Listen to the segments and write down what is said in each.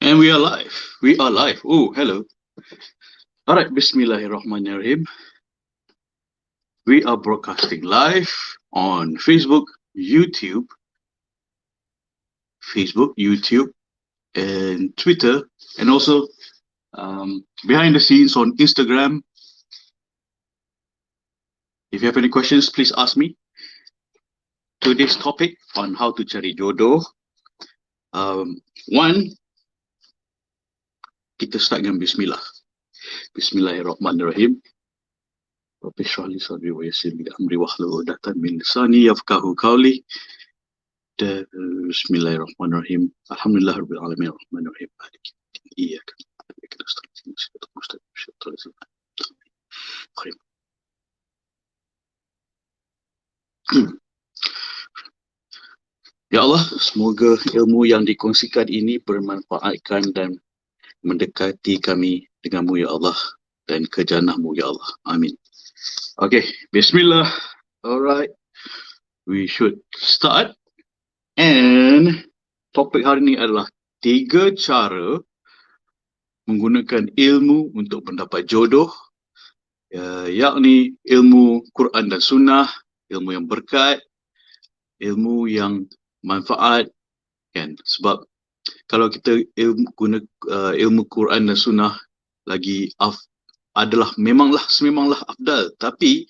And we are live. We are live. Oh, hello. All right. Bismillahirrahmanirrahim. We are broadcasting live on Facebook, YouTube, and Twitter, and also behind the scenes on Instagram. If you have any questions, please ask me. Today's topic on how to cari jodoh. One, kita start dengan Bismillah. Bismillahirrahmanirrahim. Rabbi shrah li sadri wa yassir li amri wahlul 'uqdatam min lisani yafqahu qawli. Bismillahirrahmanirrahim. Alhamdulillahirabbil alamin arrahmanirrahim. Maliki yaumiddin. Iyyaka na'budu wa iyyaka nasta'in. Shiratal mustaqim. Shiratal ladzina an'amta 'alaihim. Ya Allah, semoga ilmu yang dikongsikan ini bermanfaatkan dan mendekati kami denganmu ya Allah dan ke jannahmu ya Allah. Amin. Okay, Bismillah. Alright, we should start. And topik hari ini adalah 3 cara menggunakan ilmu untuk mendapat jodoh, yakni ilmu Quran dan Sunnah, ilmu yang berkat, ilmu yang manfaat, kan? Sebab kalau kita guna ilmu Quran dan Sunnah lagi adalah sememanglah afdal, tapi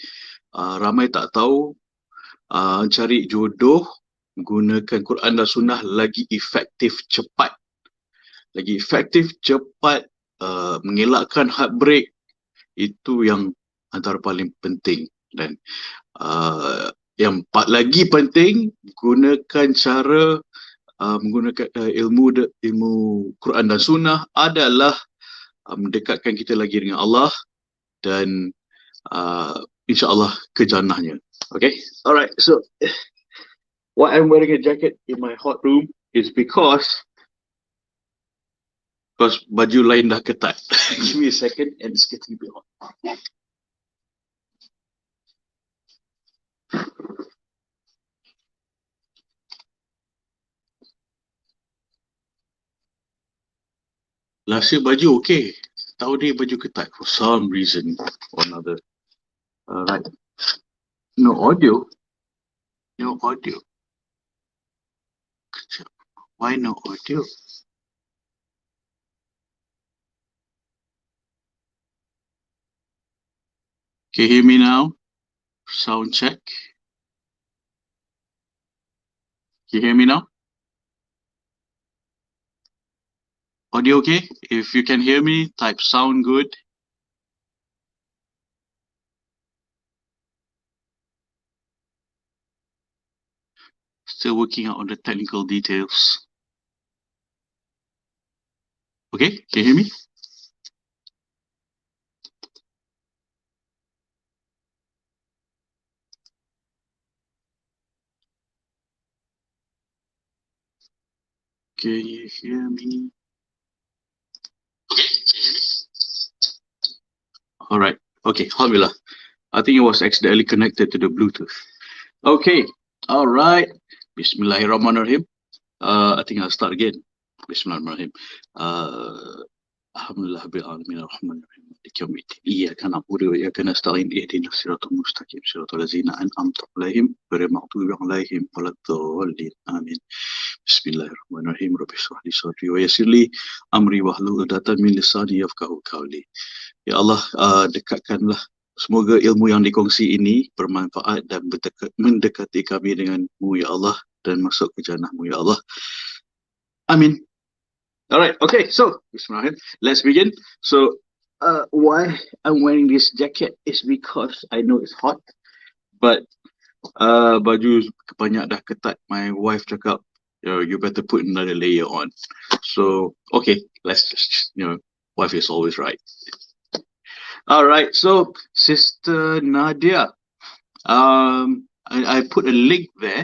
ramai tak tahu cari jodoh menggunakan Quran dan Sunnah lagi efektif cepat, mengelakkan heartbreak. Itu yang antara paling penting. Dan yang lagi penting, gunakan cara menggunakan ilmu Quran dan Sunnah adalah mendekatkan kita lagi dengan Allah dan insyaAllah ke jannahnya. Okay, alright. So why I'm wearing a jacket in my hot room is because baju lain dah ketat. Give me a second and it's getting a bit hot. Last year baju okay. Tahun ni baju ketat for some reason or another. Right. No audio. Why no audio? Can you hear me now? Sound check. Can you hear me now? Audio okay? If you can hear me, type sound good. Still working out on the technical details. Okay, can you hear me? Can you hear me? Alright, okay, alhamdulillah. I think it was accidentally connected to the Bluetooth. Okay, alright. Bismillahirrahmanirrahim. I think I'll start again. Bismillahirrahmanirrahim. Alhamdulillahirabbil alamin arrahmanirrahim. Maliki yaumiddin. Iyyaka na'budu wa iyyaka nasta'in. Ihdinas siratal mustaqim. Siratal ladzina an'amta 'alaihim ghairil maghdubi 'alaihim waladdallin. Amin. Bismillahirrahmanirrahim. Rabbi shrah li sadri wa yassir li amri wahlul 'uqdatam min lisani yafqahu qawli. Ya Allah, dekatkanlah semoga ilmu yang dikongsi ini bermanfaat dan mendekati kami denganmu ya Allah dan masuk ke jannahmu ya Allah. Amin. Alright, okay, so Bismillahirrahmanirrahim. Let's begin. So why I'm wearing this jacket is because I know it's hot, but baju banyak dah ketat. My wife cakap, you better put another layer on. So okay, let's just, wife is always right. Alright, so Sister Nadia, I put a link there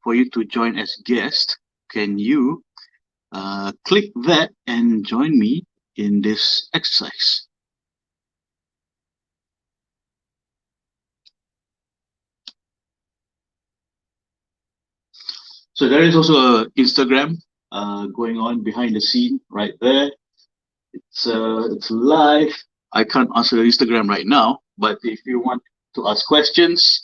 for you to join as guest. Can you click that and join me in this exercise? So there is also a Instagram going on behind the scene right there. It's live. I can't answer the Instagram right now, but if you want to ask questions,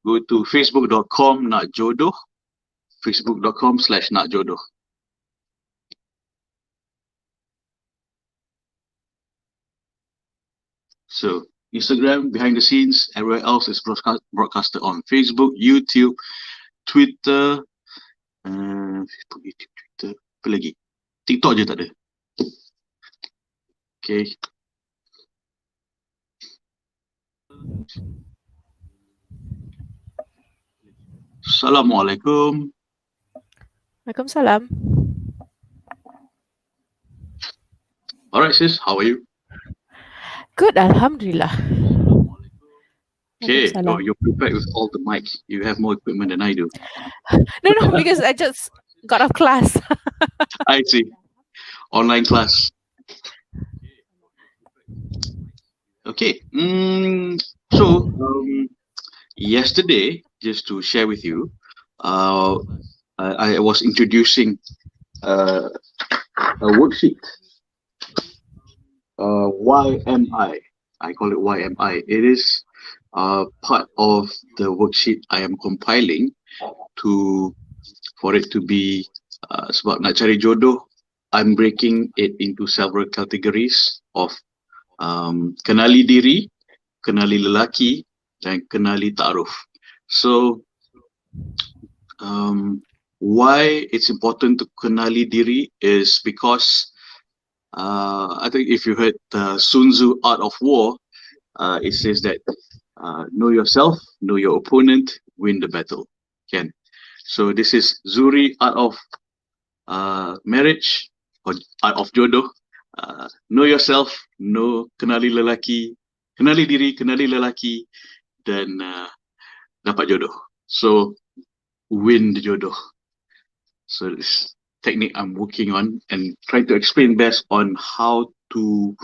go to facebook.com nakjodoh, facebook.com/nakjodoh. So Instagram, behind the scenes, everywhere else is broadcasted on Facebook, YouTube, Twitter, Facebook, YouTube, Twitter, apa lagi? TikTok je tak ada. Okay. Assalamualaikum. Waalaikumsalam. Alright, sis, how are you? Good, Alhamdulillah. Okay, Waalaikumsalam. you're prepared with all the mics. You have more equipment than I do. No, because I just got off class. I see. Online class. Okay. So yesterday, just to share with you, I was introducing a worksheet. Why am I? I call it Why am I? It is part of the worksheet I am compiling for it to be sebab nak cari jodoh. I'm breaking it into several categories of kenali diri, kenali lelaki, dan kenali ta'aruf. So why it's important to kenali diri is because I think if you heard Sun Tzu Art of War, it says that know yourself, know your opponent, win the battle. Can. So this is Zuri Art of Marriage or Art of Jodoh. Know yourself, kenali lelaki, kenali diri, kenali lelaki, dan dapat jodoh. So win the jodoh. So this technique I'm working on and trying to explain best on how to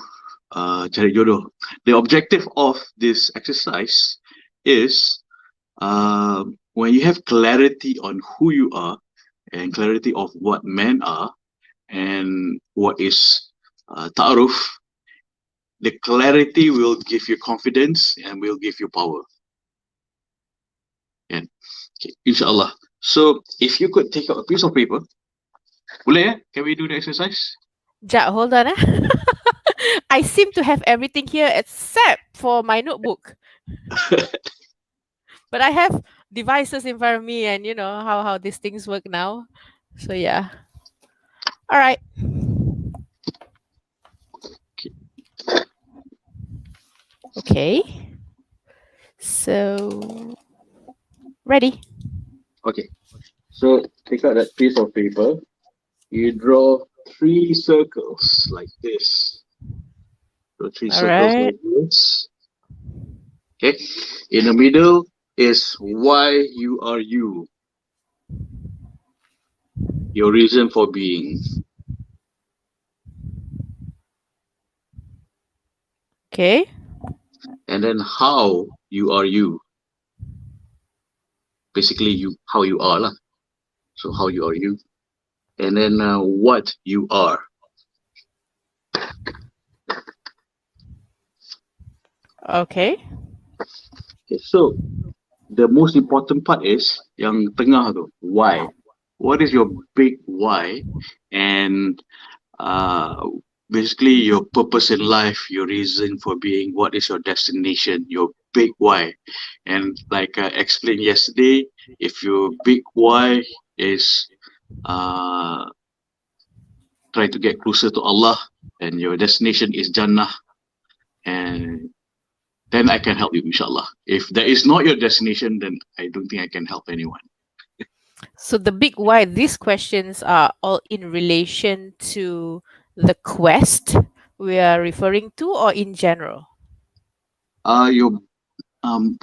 cari jodoh. The objective of this exercise is when you have clarity on who you are and clarity of what men are and what is ta'aruf, the clarity will give you confidence and will give you power. And okay, inshallah. So if you could take out a piece of paper, boleh ya? Can we do the exercise? Jap, hold on. I seem to have everything here except for my notebook. But I have devices in front of me, and you know how these things work now. So yeah. All right. Okay. So ready. Okay. So take out that piece of paper. You draw 3 circles like this. So 3 circles like this. Okay. In the middle is why you are you. Your reason for being. Okay. And then how you are you. Basically how you are lah. So how you are you. And then what you are. Okay. Okay, so the most important part is yang tengah tu, why. What is your big why? And basically your purpose in life, your reason for being, what is your destination, your big why. And like I explained yesterday, if your big why is try to get closer to Allah and your destination is Jannah, and then I can help you, inshallah. If that is not your destination, then I don't think I can help anyone. So the big why, these questions are all in relation to the quest we are referring to, or in general? Your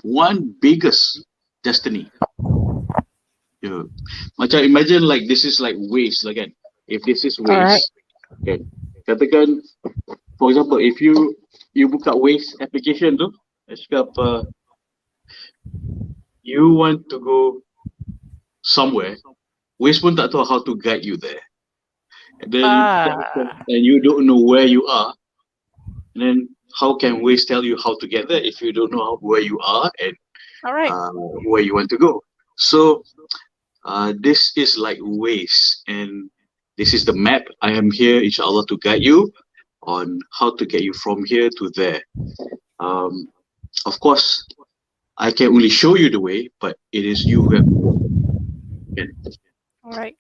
one biggest destiny. Macam imagine like this is like waste again. If this is waste, okay. Katakan, for example, if you buka waste application tu, cakap you want to go somewhere Waze pun tak tahu how to guide you there. And then Ah. and you don't know where you are. And then how can Waze tell you how to get there if you don't know where you are and All right. where you want to go? So this is like Waze, and this is the map. I am here, inshallah, to guide you on how to get you from here to there. Of course, I can only show you the way, but it is you who have to walk. Okay. All right.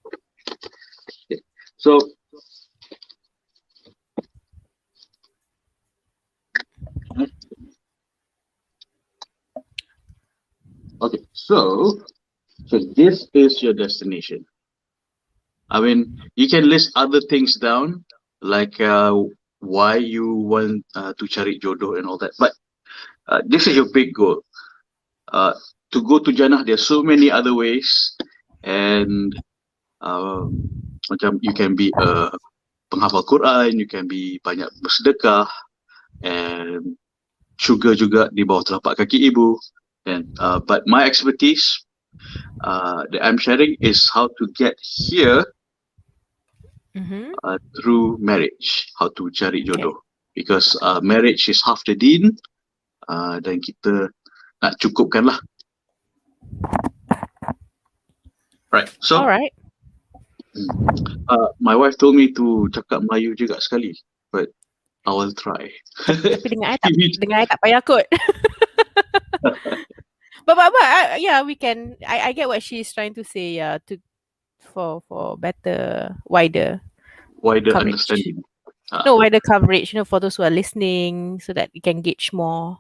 So, okay, so this is your destination. I mean, you can list other things down, like why you want to cari jodoh and all that, but this is your big goal. To go to Jannah, there are so many other ways, and macam you can be a penghafal Quran, you can be banyak bersedekah, and syurga juga di bawah telapak kaki ibu. And but my expertise that I'm sharing is how to get here through marriage, how to cari jodoh. Because marriage is half the deen, dan kita nak cukupkan lah. Right. So, All right. My wife told me to cakap Melayu juga sekali, but I will try. Tapi dengan I tak payah kot. But yeah, we can. I get what she's trying to say. Yeah, for better, wider coverage. Understanding. No, wider coverage. For those who are listening, so that we can gauge more.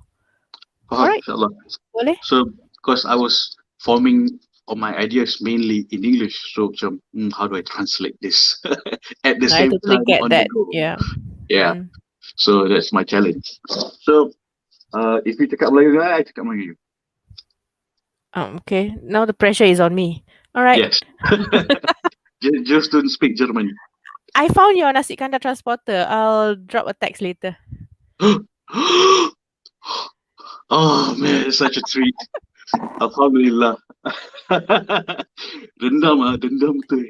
Alright. InsyaAllah. Boleh. So, because I was forming all my ideas mainly in English, so how do I translate this at the same time get on that. the go? Yeah. So that's my challenge. So if you cakap Melayu, I cakap Melayu. Okay. Now the pressure is on me. All right. Yes. Just don't speak German. I found your nasi kandar transporter. I'll drop a text later. Oh man, it's such a treat. Alhamdulillah. Dendam tu.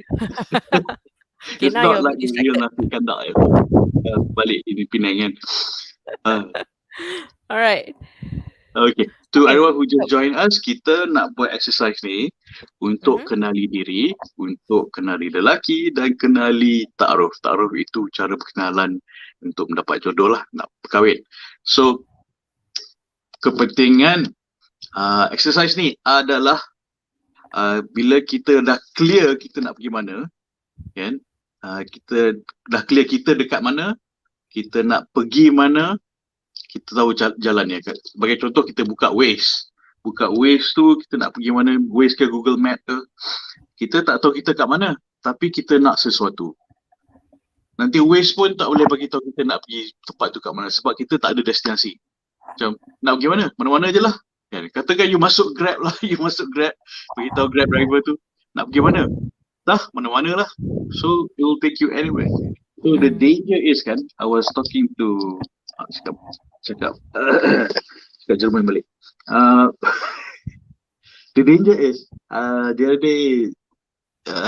It's not like the real nasi kandar. Balik ini Penang kan. Alright. Okay. To everyone who just join us, kita nak buat exercise ni untuk kenali diri, untuk kenali lelaki dan kenali ta'aruf. Ta'aruf itu cara perkenalan untuk mendapat jodoh lah, nak berkahwin. So, kepentingan exercise ni adalah bila kita dah clear kita nak pergi mana, kan? Kita dah clear kita dekat mana, kita nak pergi mana, kita tahu jalannya kan. Sebagai contoh, kita buka Waze tu, kita nak pergi mana, Waze ke Google Map ke, kita tak tahu kita kat mana, tapi kita nak sesuatu. Nanti Waze pun tak boleh bagi tahu kita nak pergi tempat tu kat mana, sebab kita tak ada destinasi. Macam nak pergi mana, mana-mana je lah. Katakan you masuk Grab lah, beritahu Grab driver tu nak pergi mana, mana-mana lah. So it will take you anywhere. So the danger is kan, I was talking to cakap Jerman balik. The danger is the other day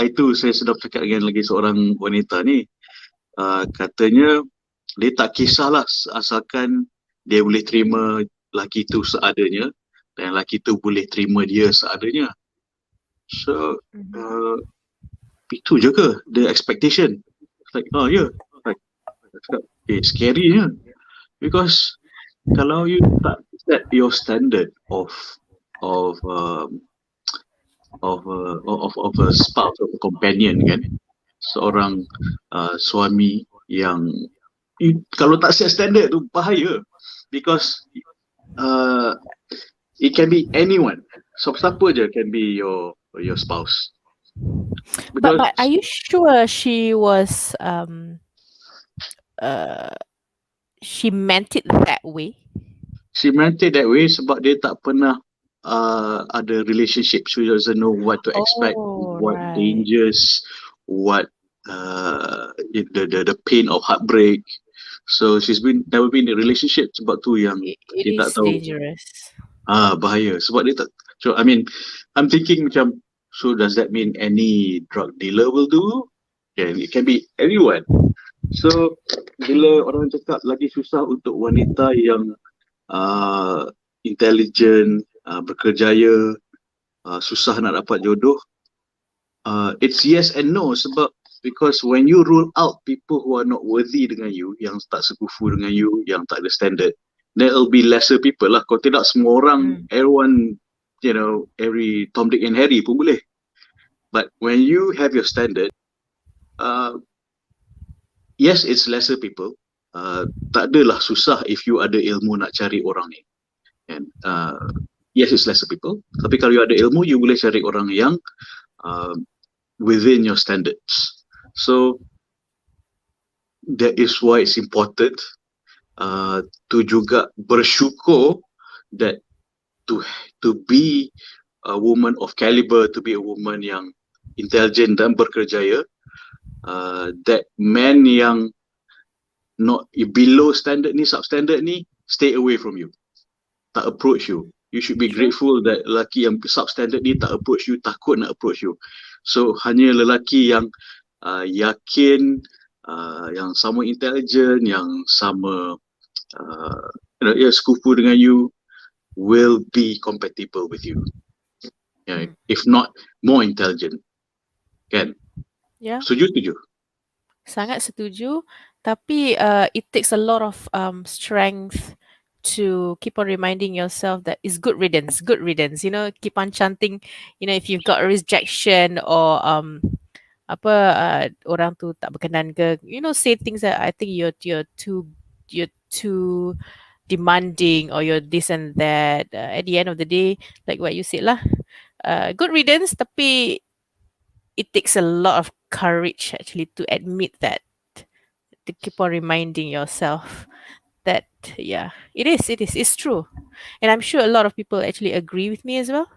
itu saya sedang cakap dengan lagi seorang wanita ni, katanya dia tak kisahlah asalkan dia boleh terima lelaki tu seadanya dan lelaki tu boleh terima dia seadanya. So itu je ke the expectation? It's like scary ya. Because kalau you tak set your standard of a spouse, of a companion kan, seorang suami yang kalau tak set standard tu bahaya, because it can be anyone. So siapa je can be your spouse. But are you sure she was she meant it that way? She meant it that way sebab dia tak pernah ada relationship. She doesn't know what to expect, what dangers, what the pain of heartbreak. So she's never been in a relationship, sebab tu yang it dia tak tahu. Dangerous. Bahaya sebab dia tak. So I mean, I'm thinking macam So does that mean any drug dealer will do? Yeah, it can be anyone. So bila orang cakap lagi susah untuk wanita yang intelligent, berkerjaya, susah nak dapat jodoh, it's yes and no, sebab because when you rule out people who are not worthy dengan you, yang tak sekufu dengan you, yang tak ada standard, there will be lesser people lah. Kalau tidak semua orang, everyone, every Tom, Dick and Harry pun boleh. But when you have your standard, yes, it's lesser people. Tak adalah susah if you ada ilmu nak cari orang ni. And yes, it's lesser people. Tapi kalau you ada ilmu, you boleh cari orang yang within your standards. So that is why it's important to juga bersyukur that to be a woman of caliber, to be a woman yang intelligent dan berkerjaya, that man yang not below standard ni, substandard ni, stay away from you, tak approach you. You should be grateful that lelaki yang substandard ni tak approach you, takut nak approach you. So hanya lelaki yang yakin, yang sama intelligent, yang sama sekufu dengan you, will be compatible with you. If not more intelligent. Kan? Yeah. Setuju? Sangat setuju. Tapi it takes a lot of strength to keep on reminding yourself that it's good riddance. Keep on chanting, if you've got a rejection or orang tu tak berkenan ke, say things that I think you're too demanding, or you're this and that. At the end of the day, like what you said lah, good riddance, tapi it takes a lot of courage actually to admit that, to keep on reminding yourself that, it's true. And I'm sure a lot of people actually agree with me as well.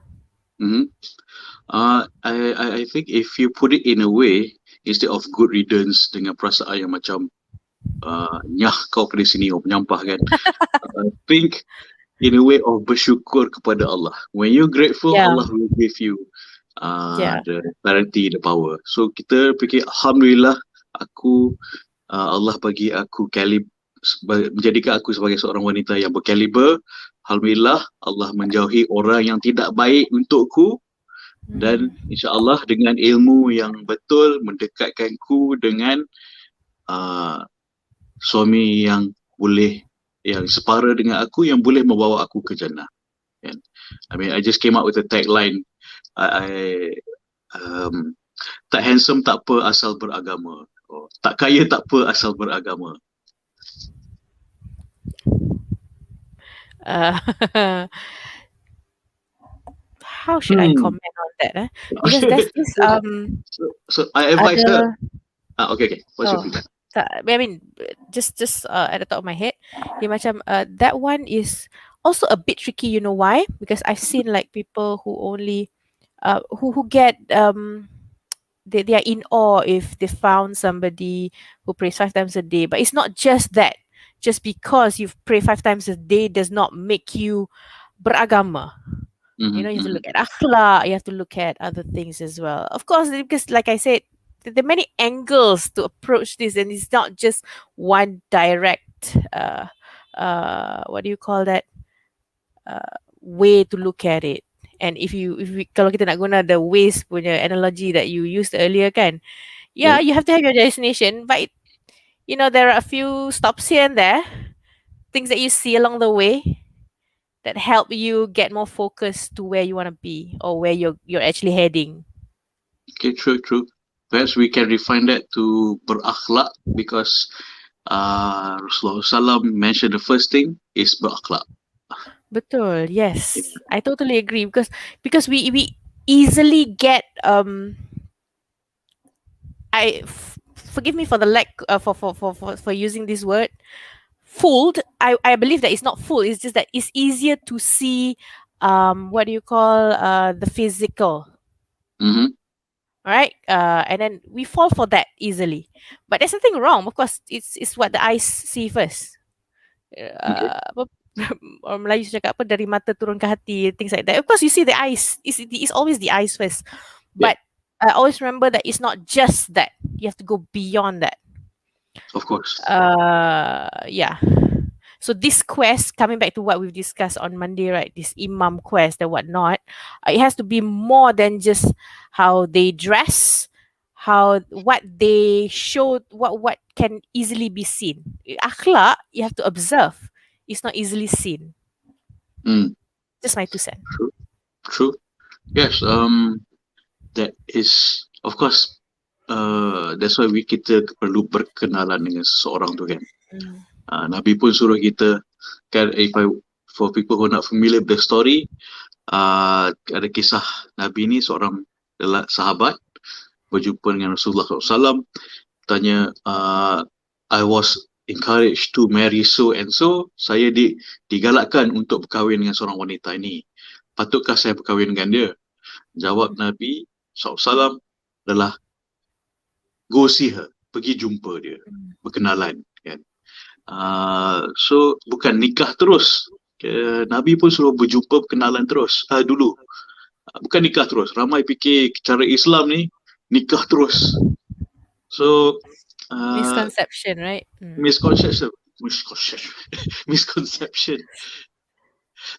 I think if you put it in a way, instead of good riddance dengan perasaan yang macam nyah kau pada sini, kau penyampah kan, I think in a way of bersyukur kepada Allah. When you're grateful, Allah will give you the clarity, the power. So kita fikir, Alhamdulillah, Allah bagi aku menjadikan aku sebagai seorang wanita yang berkaliber. Alhamdulillah, Allah menjauhi orang yang tidak baik untukku, dan insyaAllah dengan ilmu yang betul mendekatkanku dengan suami yang separa dengan aku, yang boleh membawa aku ke jannah. I mean, I just came up with a tagline. Tak handsome tak apa asal beragama. Tak kaya tak apa asal beragama. How should I comment on that? Because that's this so I advise her. Okay. What's your feedback? I mean, just at the top of my head, that one is also a bit tricky. You know why? Because I've seen like people who only who get they are in awe if they found somebody who prays 5 times a day. But it's not just that. Just because you pray 5 times a day does not make you beragama. You have to look at akhlak, you have to look at other things as well. Of course, because like I said, there are many angles to approach this, and it's not just one direct what do you call that, way to look at it. And if kalau kita nak guna the ways punya analogy that you used earlier kan, you have to have your destination, but there are a few stops here and there, things that you see along the way that help you get more focused to where you want to be, or where you're actually heading. Okay, true. Perhaps we can refine that to berakhlak, because Rasulullah SAW mentioned the first thing is berakhlak. Betul, yes. I totally agree, because we easily get forgive me for the lack for using this word, fooled. I believe that it's not fooled, it's just that it's easier to see what do you call the physical. Right? And then we fall for that easily. But there's nothing wrong. Of course, it's what the eyes see first. Orang Melayu cakap apa, dari mata turun ke hati, things like that. Of course, you see the eyes. It's always the eyes first. But I always remember that it's not just that. You have to go beyond that. Of course. Yeah. So this quest, coming back to what we've discussed on Monday, right? This imam quest and whatnot, it has to be more than just how they dress, how what they show, what can easily be seen. Akhlak, you have to observe. It's not easily seen. Mm, Just my 2 cents. true. True. Yes. That is, of course, that's why kita perlu berkenalan dengan seseorang tu kan. Mm. Nabi pun suruh kita kan, for people who are not familiar with the story, ada kisah Nabi ni seorang sahabat berjumpa dengan Rasulullah SAW, tanya, I was encouraged to marry so and so, saya digalakkan untuk berkahwin dengan seorang wanita ini, patutkah saya berkahwin dengan dia? Jawab Nabi SAW adalah go see her, pergi jumpa dia, berkenalan kan. So bukan nikah terus. Nabi pun suruh berjumpa, berkenalan terus dulu. Bukan nikah terus. Ramai fikir cara Islam ni nikah terus. So Misconception, right?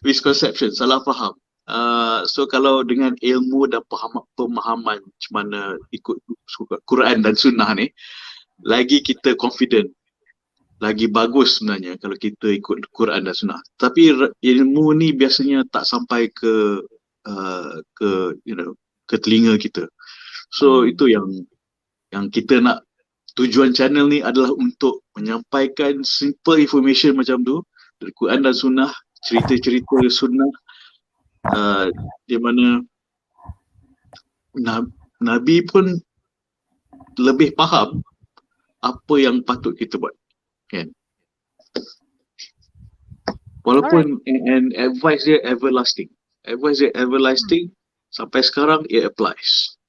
misconception, salah faham. So kalau dengan ilmu dan pemahaman macam mana ikut Quran dan Sunnah ni, lagi kita confident, lagi bagus sebenarnya kalau kita ikut Quran dan Sunnah. Tapi ilmu ni biasanya tak sampai ke ke telinga kita. So itu yang kita nak. Tujuan channel ni adalah untuk menyampaikan simple information macam tu dari Quran dan Sunnah, cerita-cerita Sunnah, di mana Nabi pun lebih faham apa yang patut kita buat kan. Walaupun and advice dia everlasting, sampai sekarang it applies.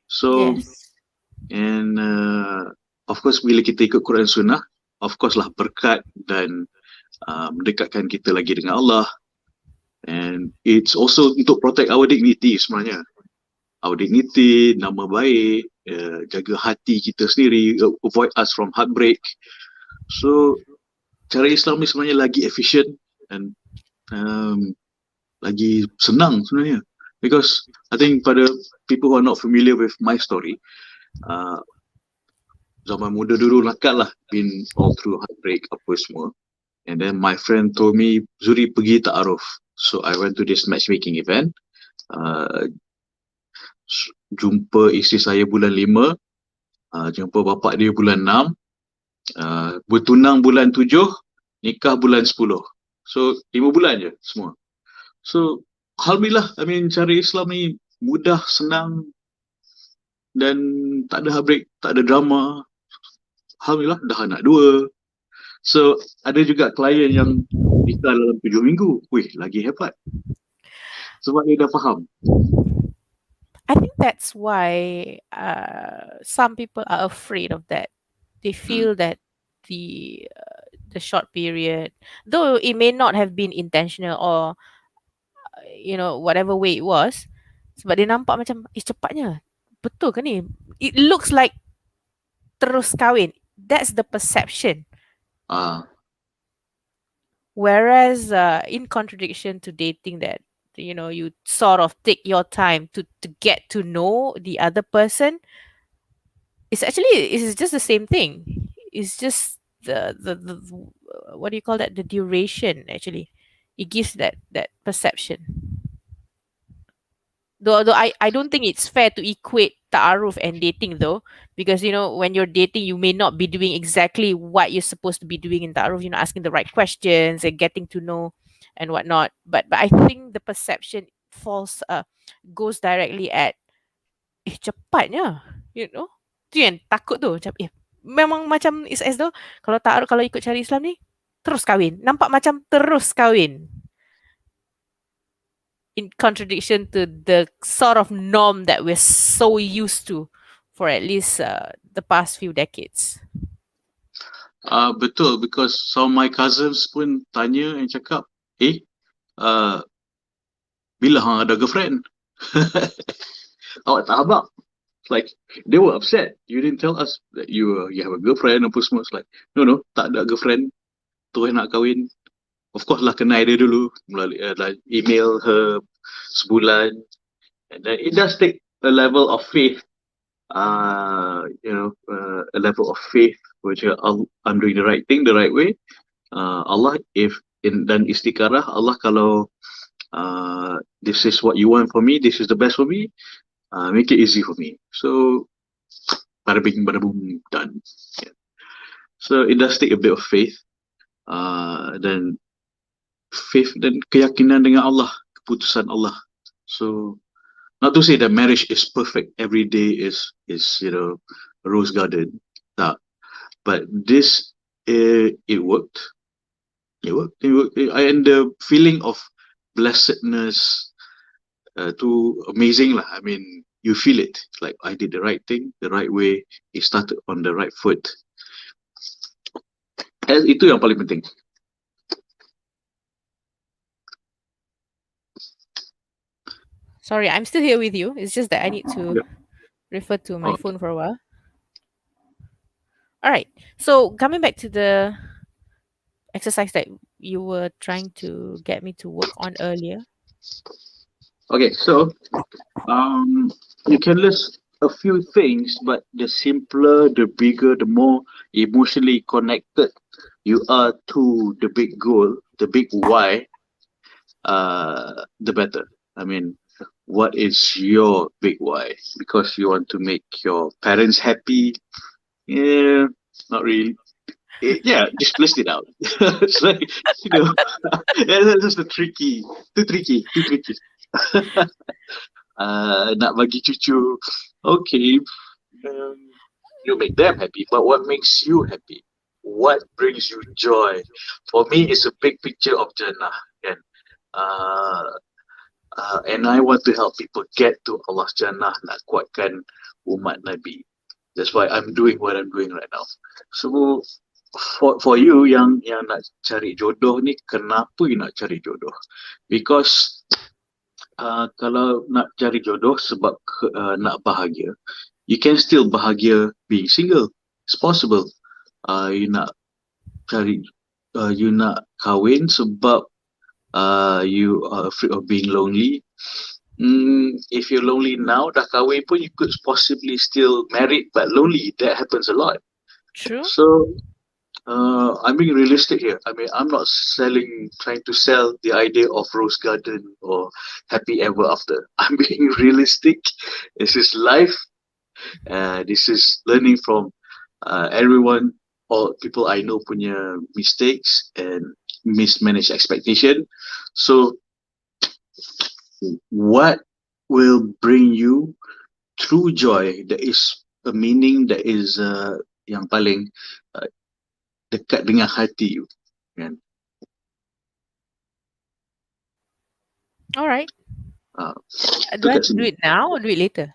So and of course bila kita ikut Quran Sunnah, of course lah berkat dan mendekatkan kita lagi dengan Allah. And it's also untuk protect our dignity sebenarnya. Our dignity, nama baik, jaga hati kita sendiri, avoid us from heartbreak. So cara Islam ni sebenarnya lagi efficient dan lagi senang sebenarnya. Because I think pada people who are not familiar with my story, zaman muda dulu nakal lah, been all through heartbreak apa semua. And then my friend told me, Zuri pergi ta'aruf. So I went to this matchmaking event. Jumpa isteri saya bulan 5, jumpa bapak dia bulan 6, bertunang bulan 7, nikah bulan 10. So 5 bulan je semua. So alhamdulillah, I mean cara Islam ni mudah, senang dan tak ada heartbreak, tak ada drama. Alhamdulillah dah anak 2. So ada juga klien yang nikah dalam 7 minggu. Wih, lagi hebat. Sebab dia dah faham. I think that's why some people are afraid of that. They feel that the short period, though it may not have been intentional or whatever way it was, sebab dia nampak macam cepatnya. Betul ke ni? It looks like terus kahwin. That's the perception. Whereas in contradiction to dating, that you sort of take your time to get to know the other person, it's just the same thing. It's just the what do you call that, the duration. Actually it gives that perception. Though I don't think it's fair to equate ta'aruf and dating though, because when you're dating you may not be doing exactly what you're supposed to be doing in ta'aruf, asking the right questions and getting to know and whatnot. But I think the perception goes directly at cepatnya, tu yang takut tu, macam memang macam it's as though kalau ta'aruf, kalau ikut cara Islam ni terus kahwin, nampak macam terus kahwin, in contradiction to the sort of norm that we're so used to for at least the past few decades. Betul, because some of my cousins pun tanya and cakap, bila hang ada girlfriend? Awak tak habaq. It's like, they were upset. You didn't tell us that you have a girlfriend apa semua. It's like, no, tak ada girlfriend. Terus nak kahwin. Of course lah, kenal dia dulu melalui like email her sebulan, and then it does take a level of faith, a level of faith which I'm doing the right thing the right way. Allah, dan istiqarah, Allah kalau this is what you want for me, this is the best for me, make it easy for me. So bada bing bada boom, done. Yeah. So it does take a bit of faith, dan faith dan keyakinan dengan Allah, keputusan Allah. So not to say that marriage is perfect, every day is rose garden, tak. But this it worked. And the feeling of blessedness, too amazing lah. I mean, you feel it, like I did the right thing the right way, it started on the right foot. Itu yang paling penting. Sorry, I'm still here with you. It's just that I need to refer to my phone for a while. All right. So coming back to the exercise that you were trying to get me to work on earlier. Okay, so you can list a few things, but the simpler, the bigger, the more emotionally connected you are to the big goal, the big why, the better. I mean, what is your big why? Because you want to make your parents happy? Yeah, not really. Just list it out. It's like, that's just too tricky. Nak bagi cucu, okay, you make them happy, but what makes you happy? What brings you joy? For me, it's a big picture of Jannah, and I want to help people get to Allah's Jannah, nak kuatkan umat Nabi. That's why I'm doing what I'm doing right now. So for you yang nak cari jodoh ni, kenapa you nak cari jodoh? Because kalau nak cari jodoh sebab nak bahagia, you can still bahagia being single. It's possible. You nak cari, you nak kahwin sebab you are afraid of being lonely. If you're lonely now, dah kahwin pun, you could possibly still married but lonely. That happens a lot. True. So I'm being realistic here. I mean, I'm not trying to sell the idea of rose garden or happy ever after. I'm being realistic. This is life. This is learning from everyone, or people I know punya mistakes and mismanaged expectation. So what will bring you true joy, that is a meaning, that is yang paling dekat dengan hati you, kan? Alright. Do I have to do it now or do it later?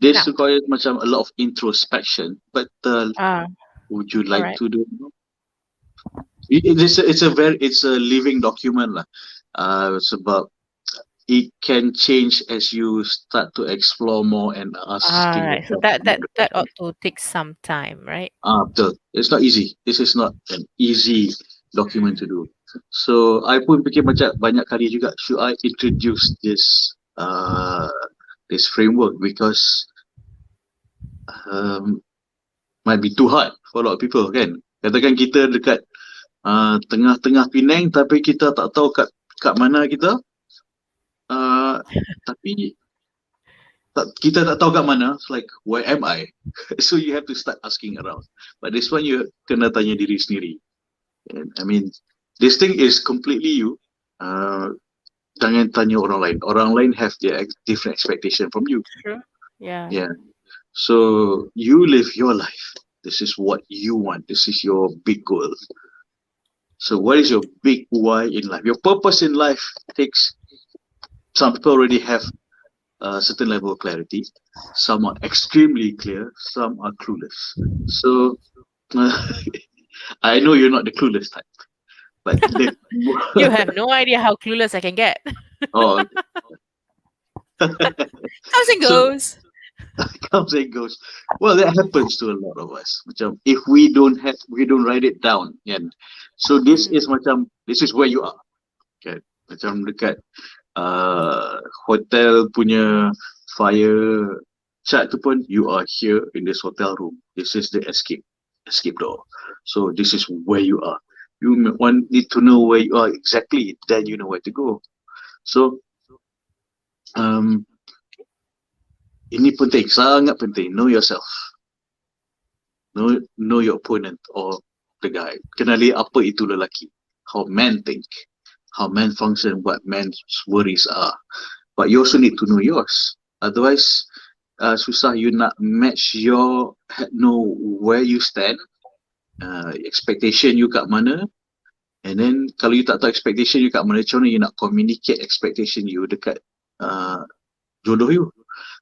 This requires macam a lot of introspection, but would you like to do it? It's a living document lah. Sebab it can change as you start to explore more and ask. Alright, so that ought to take some time, right? Betul. It's not easy. This is not an easy document to do. So I pun fikir macam banyak kali juga, should I introduce this framework, because might be too hard for a lot of people, kan? Katakan kita dekat tengah-tengah Penang, tapi kita tak tahu kat mana kita, tapi kita tak tahu kat mana. It's like, where am I? So you have to start asking around. But this one you kena tanya diri sendiri. And I mean, this thing is completely you. Jangan tanya orang lain. Orang lain have their different expectation from you. True. Yeah. So you live your life. This is what you want. This is your big goal. So what is your big why in life? Your purpose in life takes, some people already have a certain level of clarity. Some are extremely clear. Some are clueless. So I know you're not the clueless type. But you have no idea how clueless I can get. Oh, Comes and So goes. comes and goes. Well, that happens to a lot of us. Macam if we don't write it down, kan. So this Mm. is macam this is where you are, kan. Macam dekat hotel punya fire chat tu pun, you are here in this hotel room. This is the escape door. So this is where you are. You need to know where you are exactly, then you know where to go. So um, ini penting, sangat penting. Know yourself. Know your opponent or the guy. Kenali apa itu lelaki. How men think. How men function. What men's worries are. But you also need to know yours. Otherwise, susah you nak match know where you stand, expectation you kat mana, and then kalau you tak tahu expectation you kat mana, macam mana you nak communicate expectation you dekat jodoh you.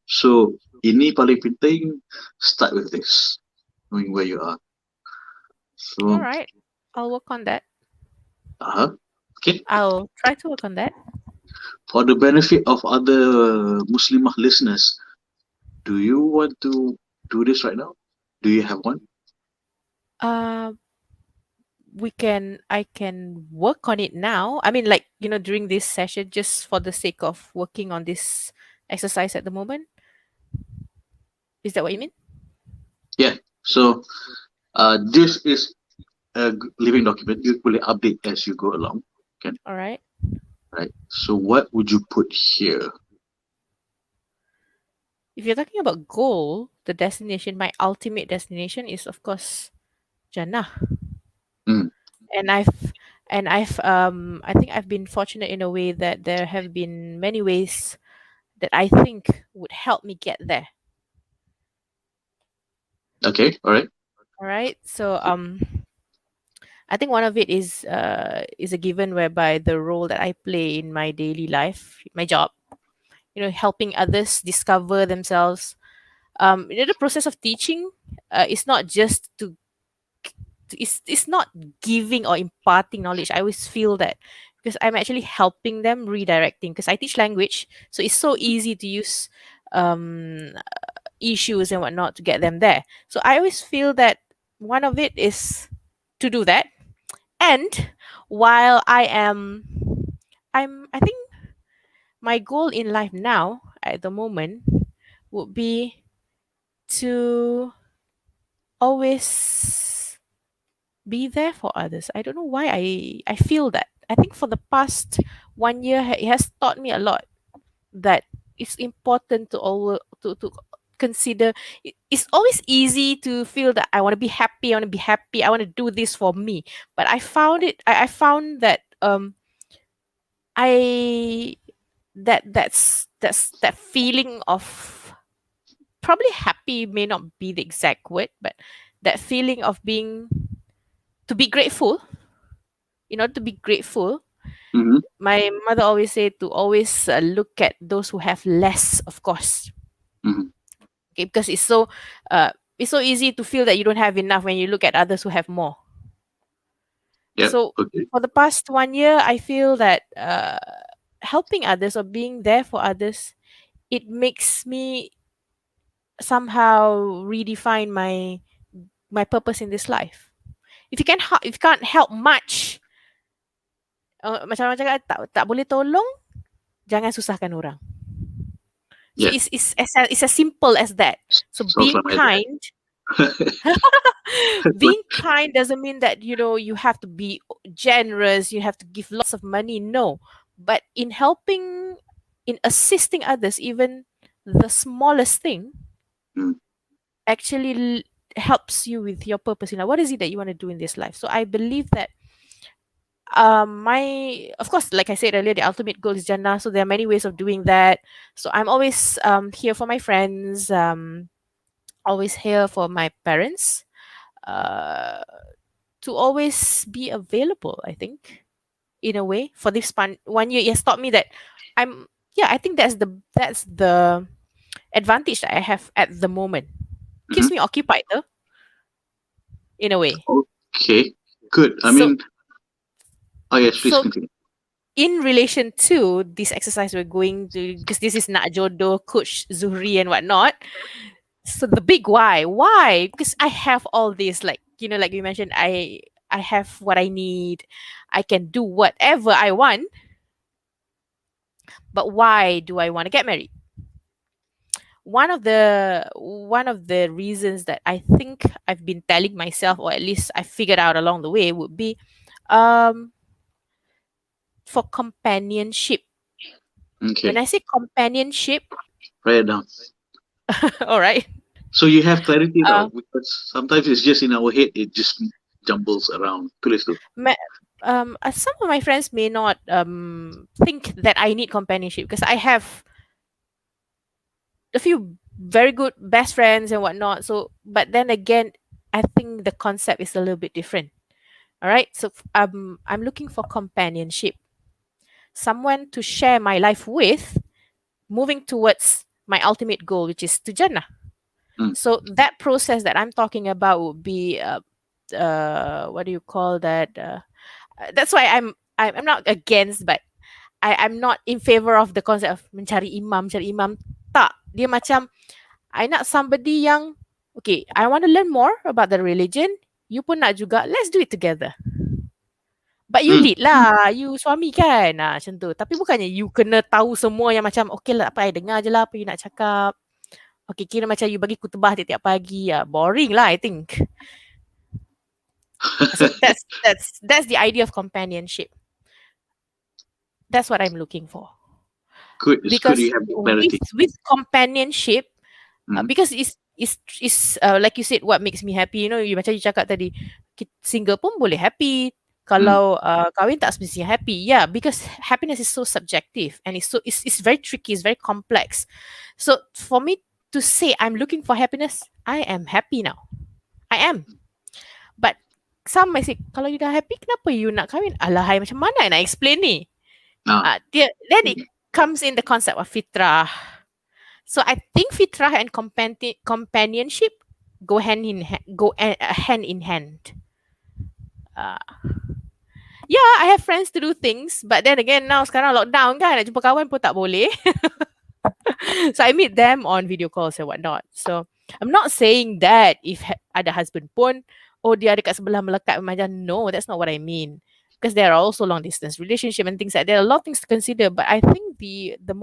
So ini paling penting, start with this, knowing where you are. So All right. I'll work on that. okay. I'll try to work on that. For the benefit of other Muslimah listeners, do you want to do this right now? Do you have one? Uh, I can work on it now. I mean, like, during this session, just for the sake of working on this exercise at the moment. Is that what you mean? Yeah. So this is a living document. You will update as you go along. Okay. All right. Right. So what would you put here? If you're talking about goal, the destination, my ultimate destination is, of course, Jannah. Mm. And I think I've been fortunate in a way that there have been many ways that I think would help me get there. Okay. All right. All right. So I think one of it is a given, whereby the role that I play in my daily life, my job, helping others discover themselves. The process of teaching is not just it's not giving or imparting knowledge. I always feel that, because I'm actually helping them, redirecting, because I teach language, so it's so easy to use um issues and whatnot to get them there. So I always feel that one of it is to do that. And while I think my goal in life now at the moment would be to always be there for others. I don't know why I feel that. I think for the past 1 year, it has taught me a lot, that it's important to always to consider. It's always easy to feel that I want to be happy, I want to do this for me. But I found that I that feeling of, probably happy may not be the exact word, but that feeling of being, to be grateful. In order to be grateful, Mm-hmm. my mother always said to always look at those who have less, of course. Mm-hmm. Okay, because it's so easy to feel that you don't have enough when you look at others who have more. Yep. So Okay. for the past 1 year, I feel that helping others or being there for others, it makes me somehow redefine my purpose in this life. If you can't help much, macam orang cakap, tak boleh tolong, jangan susahkan orang. So Yeah. it's as simple as that. So Sounds like my dad. being kind doesn't mean that you have to be generous, you have to give lots of money. No, but in helping, in assisting others, even the smallest thing Mm. actually helps you with your purpose. What is it that you want to do in this life? So I believe that my of course, like I said earlier, the ultimate goal is Jannah. So there are many ways of doing that. So I'm always here for my friends, always here for my parents, uh to always be available. I think, in a way, for this 1 year, it has taught me that I think that's the advantage that I have at the moment. Mm-hmm. Keeps me occupied, though, in a way. Okay. Good. I So mean, oh yes, please so continue. in relation to this exercise we're going to, because this is Nak Jodoh, Coach Zuhri and whatnot. So the big why? Because I have all this, like, like you mentioned, I have what I need. I can do whatever I want. But why do I want to get married? One of the reasons that I think I've been telling myself, or at least I figured out along the way, would be um for companionship. When Okay, I say companionship, write it down. all right. So you have clarity Uh, now, because sometimes it's just in our head, it just jumbles around. Tulis tu. some of my friends may not think that I need companionship because I have a few very good best friends and whatnot. So, but then again, I think the concept is a little bit different. All right. So, I'm looking for companionship, someone to share my life with, moving towards my ultimate goal, which is to Jannah. Mm. So that process that I'm talking about would be, what do you call that? That's why I'm not against, but I'm not in favor of the concept of mencari imam. Tak, dia macam I nak somebody yang, okay, I want to learn more about the religion. You pun nak juga. Let's do it together. But you Mm. lead lah. You suami kan. Macam tu. Tapi bukannya you kena tahu semua yang macam, okay lah, apa I dengar je lah apa you nak cakap. Okay, kira macam you bagi kutubah tiap-tiap pagi. Boring lah, I think. So that's the idea of companionship. That's what I'm looking for. Good. It's good Because you have the clarity. with companionship, Mm. because it's like you said, what makes me happy. You macam you cakap tadi, single pun boleh happy. Mm. Kalau kahwin tak semestinya happy. Yeah, because happiness is so subjective and it's very tricky, it's very complex. So for me to say I'm looking for happiness, I am happy now. I am. But some may say, kalau you dah happy, kenapa you nak kahwin? Alahai, macam mana I nak explain ni? Ah. Then it comes in the concept of fitrah. So I think fitrah and companionship go hand in hand. Yeah, I have friends to do things, but then again now sekarang lockdown kan, nak jumpa kawan pun tak boleh. So I meet them on video calls and whatnot. So I'm not saying that if ada husband pun, oh dia ada kat sebelah melekat macam, no, that's not what I mean. Because there are also long distance relationship and things like that. There are a lot of things to consider, but I think the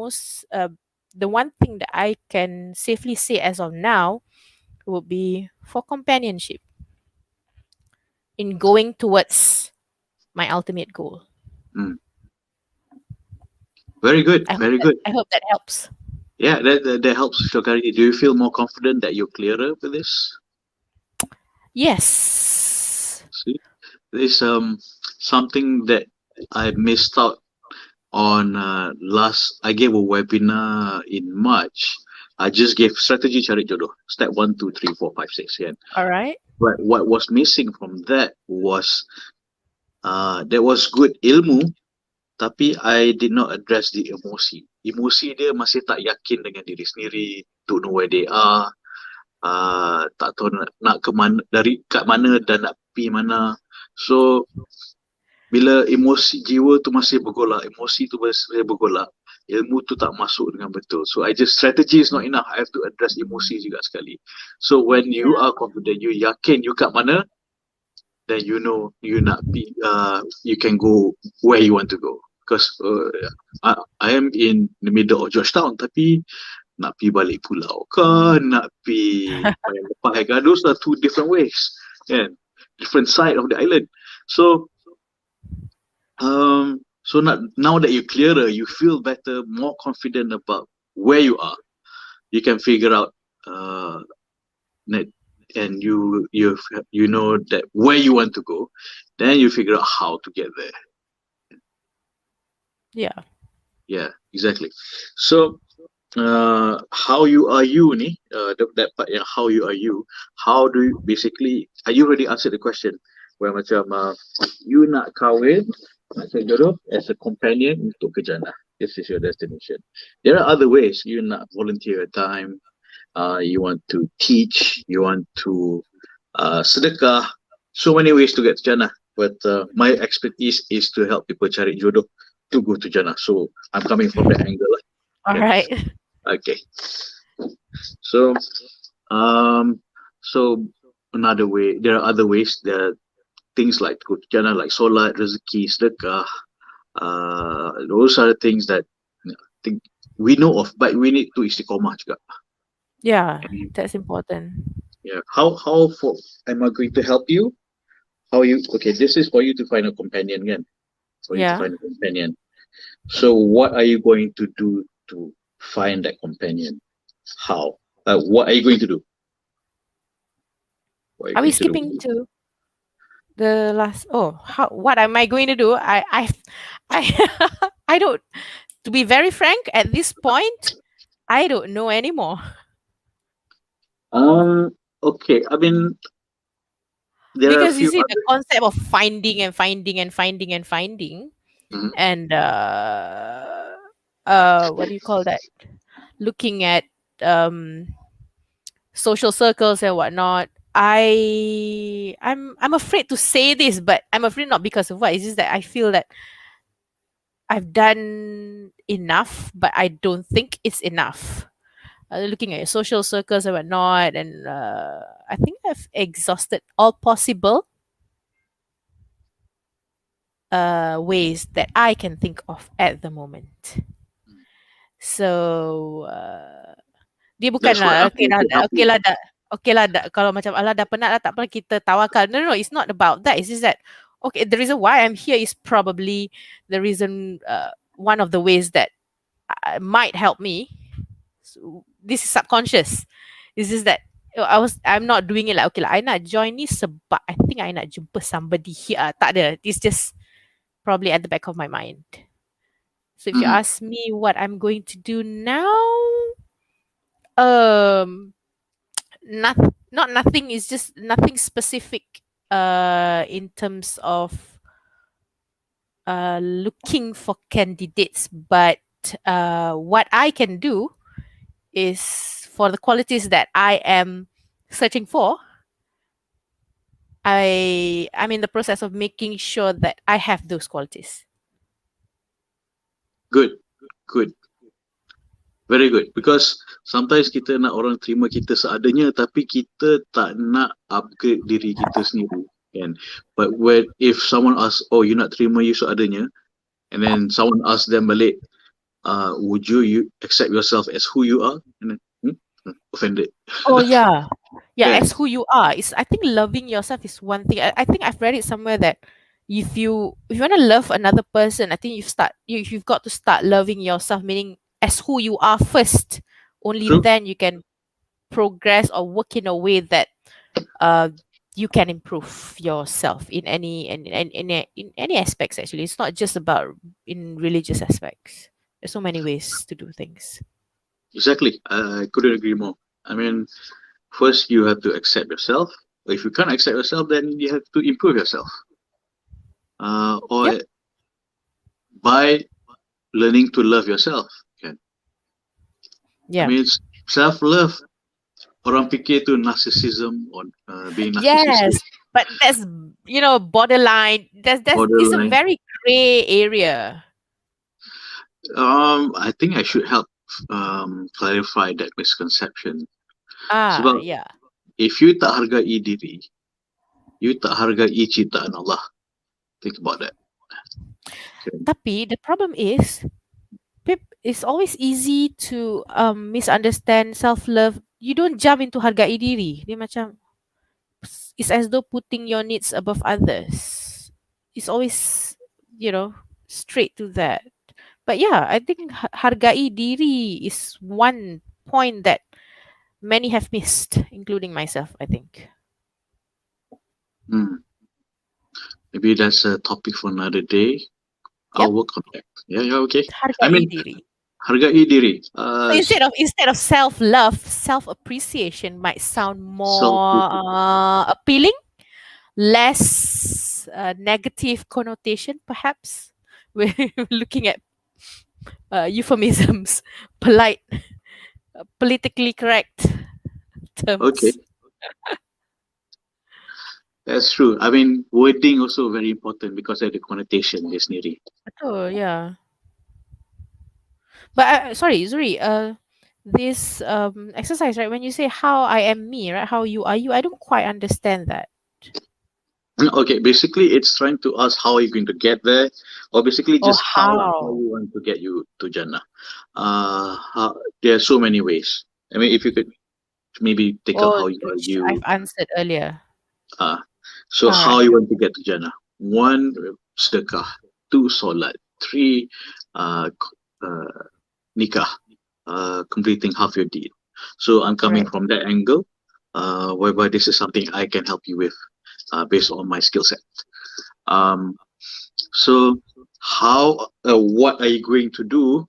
one thing that I can safely say as of now would be for companionship in going towards my ultimate goal. Mm. Very good. Very good. I hope that helps. Yeah, that helps with your clarity. Do you feel more confident that you're clearer with this? Yes. See, there's something that I missed out on I gave a webinar in March. I just gave strategy cari jodoh, step 1, 2, 3, 4, 5, 6. Yeah. All right. But what was missing from that was there was good ilmu, tapi I did not address the emosi. Emosi dia masih tak yakin dengan diri sendiri, don't know where they are, tak tahu nak ke mana, dari kat mana dan nak pergi mana. So bila emosi jiwa tu masih bergolak, emosi tu masih bergolak, ilmu tu tak masuk dengan betul. So strategy is not enough. I have to address emosi juga sekali. So when you are confident, you yakin you kat mana, then you know you nak you can go where you want to go. Because I am in the middle of Georgetown, tapi nak pergi balik pulau ke, nak pergi Pahai Gadus are two different ways, and different side of the island. So now that you're clearer, you feel better, more confident about where you are. You can figure out and you know that where you want to go, then you figure out how to get there. Yeah, exactly. So how you are you ni, that part yang how you are you, how do you basically, you already answered the question where macam you nak kahwin, nak cari jodoh as a companion untuk ke jannah. This is your destination. There are other ways. You nak volunteer your time, you want to teach, you want to sedekah, so many ways to get to jannah. But my expertise is to help people cari jodoh. to go to Jannah. So I'm coming from that angle lah. All Okay. right. Okay. So so another way, there are other ways. There are things like go to Jannah, like solat, rezeki, sedekah. Those are the things that I think we know of, but we need to istiqomah juga. Yeah, And, that's important. yeah. How for am I going to help you? How you? Okay, this is for you to find a companion again. For you to Yeah. find a companion. So what are you going to do to find that companion? How? What are you going to do? What are you Are we going to do? skipping to the last? Oh, what am I going to do? I I don't. To be very frank, at this point, I don't know anymore. Okay. I mean, there are a Because you few see, the other. concept of finding and finding and finding and finding, Mhm. and what do you call that? Looking at um social circles and whatnot. I'm afraid to say this, but I'm afraid not because of what. It's just that I feel that I've done enough, but I don't think it's enough. Looking at your social circles and whatnot, and I think I've exhausted all possible ways that I can think of at the moment. So dia That's why bukanlah I'm here to help okay you. lah dah okay lah dah, kalau macam alah dah penat lah tak apa kita tawakal. No, no, no, it's not about that. It's just that okay, the reason why I'm here is probably the reason one of the ways that might help me. So, this is subconscious. It's just that I'm not doing it like okay lah I nak join ni sebab I think I nak jumpa somebody here. Tak ada. It's just probably at the back of my mind. So if you Mm. ask me what I'm going to do now, um not nothing is just nothing specific in terms of looking for candidates, but what I can do is for the qualities that I am searching for, I'm in the process of making sure that I have those qualities. Good. Good. Very good. Because sometimes kita nak orang terima kita seadanya, tapi kita tak nak upgrade diri kita sendiri. Kan? But if someone asks, oh, you nak terima you seadanya, and then someone asks them balik, would you accept yourself as who you are? And then, offended. Oh yeah. Yeah, Kan? as who you are. It's I think loving yourself is one thing. I think I've read it somewhere that if you want to love another person, I think you've got to start loving yourself, meaning as who you are first. Only True. then you can progress or work in a way that uh you can improve yourself in in any aspects. Actually, it's not just about in religious aspects. There's so many ways to do things. Exactly. I couldn't agree more. I mean, first you have to accept yourself. If you can't accept yourself, then you have to improve yourself. Or Yep. by learning to love yourself. Kan? I Yeah. mean, self-love. Orang fikir tu narcissism or being narcissistic. Yes, but that's borderline. That's it's a Borderline. very gray area. I think I should help clarify that misconception. Sebab Yeah. if you tak hargai diri, you tak hargai ciptaan Allah. Think about that. Okay. Tapi the problem is, it's always easy to misunderstand self-love. You don't jump into hargai diri. Dia macam it's as though putting your needs above others. It's always, straight to that. But yeah, I think hargai diri is one point that many have missed, including myself, I think. Maybe that's a topic for another day. Yep. I'll work on that. Yeah, okay. Hargai diri. Hargai diri. So instead of self-love, self-appreciation might sound more appealing, less negative connotation, perhaps. We're looking at euphemisms, polite, politically correct terms. Okay. That's true. I mean, wording also very important because of the connotation dia sendiri. Betul, yeah. But sorry, Zuri, this exercise, right? When you say how I am me, right? How you are you, I don't quite understand that. Okay, basically it's trying to ask how are you going to get there, or basically Or just how how? you want to get you to Jannah. There are so many ways. I mean, if you could maybe take up Or how you are which I've you. answered earlier. Uh, so All how right. you want to get to Jannah? One, sedekah. Two, solat. Three, nikah. Completing half your deed. So I'm coming Right. from that angle, whereby this is something I can help you with, based on my skill set. Um, so what are you going to do?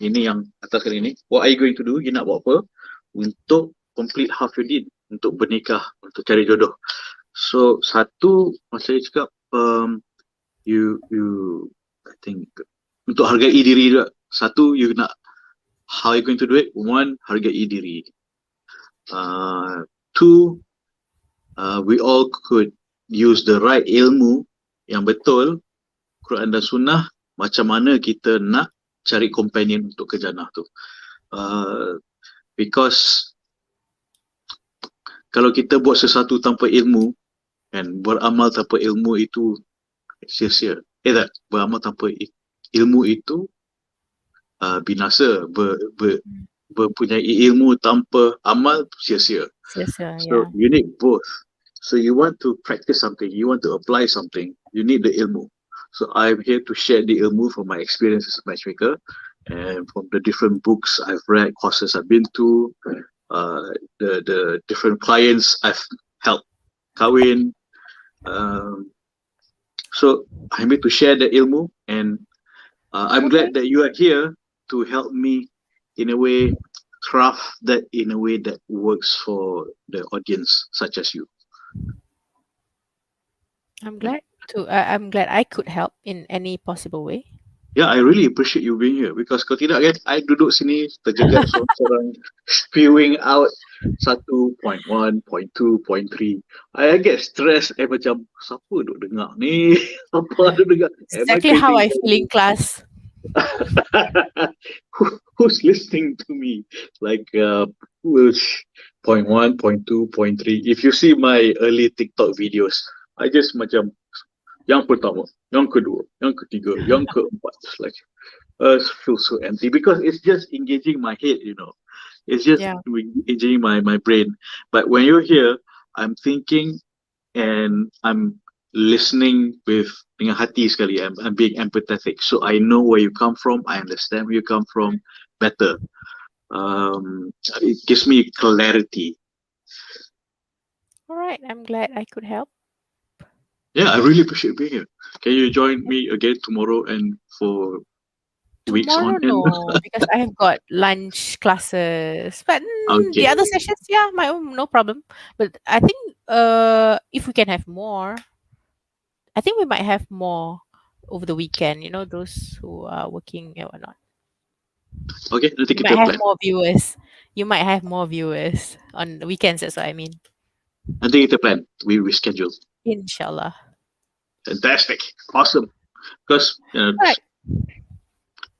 Ini yang atas kali ni. What are you going to do? You nak buat apa? Untuk complete half your deed. Untuk bernikah, untuk cari jodoh. So satu, saya cakap, you I think untuk hargai diri juga. Satu, you nak, how you going to do it? One, hargai diri. Two, we all could use the right ilmu yang betul, Quran dan Sunnah, macam mana kita nak cari companion untuk ke jannah tu. Because kalau kita buat sesuatu tanpa ilmu, kan, beramal tanpa ilmu itu sia-sia. Tak, beramal tanpa ilmu itu binasa. Mempunyai ilmu tanpa amal sia-sia. Yes, So yeah. you need both. So you want to practice something, you want to apply something, you need the ilmu. So I'm here to share the ilmu from my experience as a matchmaker and from the different books I've read, courses I've been to, the different clients I've helped kahwin. So I'm here to share the ilmu, and I'm Okay. glad that you are here to help me in a way craft that in a way that works for the audience such as you. I'm glad I'm glad I could help in any possible way. Yeah, I really appreciate you being here because kalau tidak kan, I duduk sini terjegat seorang-seorang spewing out 1.1, point 2, point 3. I get stressed. Macam, siapa duk dengar ni? Apa duk dengar? Am I Exactly how creating I feel in class. who's listening to me? Like, point 1, point 2, point 3. If you see my early TikTok videos, I just macam yang pertama, yang kedua, yang ketiga, yang keempat. It's like, I feel so empty because it's just engaging my head, It's just Yeah. engaging my brain. But when you're here, I'm thinking and I'm listening with dengan hati sekali. I'm being empathetic. So I know where you come from. I understand where you come from better. It gives me clarity. All right. I'm glad I could help. Yeah, I really appreciate being here. Can you join me again tomorrow and for weeks Tomorrow, on end? no, because I have got lunch classes. But the Okay. other sessions, yeah, my own, no problem. But I think if we can have more, I think we might have more over the weekend. You know, those who are working and whatnot. Okay, nanti You kita might have plan. more viewers. You might have more viewers on the weekends. That's what I mean. Nanti kita plan. We reschedule. Inshallah. Fantastic. Awesome. Because, Right.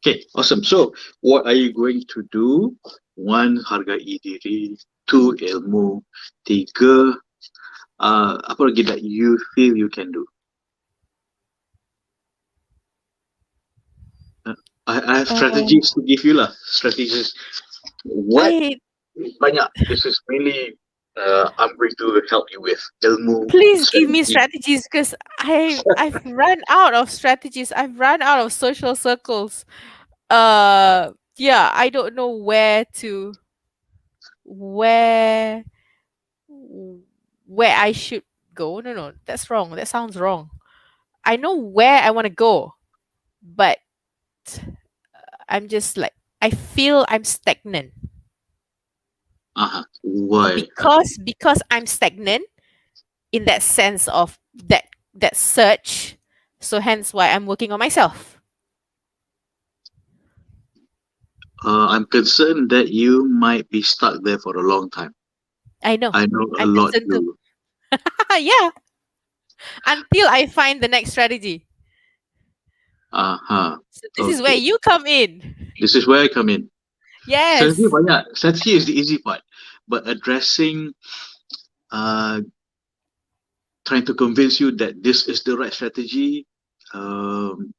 okay, awesome. So, what are you going to do? One, hargai diri. Two, ilmu. Tiga, apa lagi that you feel you can do? I have strategies to give you lah. Strategies. What? I Banyak. This is mainly I'm going to help you with ilmu. Please give me strategy. strategies because I've run out of strategies. I've run out of social circles. Yeah, I don't know where where I should go. No, that's wrong. That sounds wrong. I know where I want to go, but I'm just like I feel I'm stagnant. Why? Because I'm stagnant in that sense of that search. So hence why I'm working on myself. I'm concerned that you might be stuck there for a long time. I know. I know a I'm lot concerned too. too. Yeah. until I find the next strategy. Aha. So this is where Okay. you come in. This is where I come in. Strategi Yes. banyak. Strategy is the easy part. But addressing, uh, trying to convince you that this is the right strategy, um,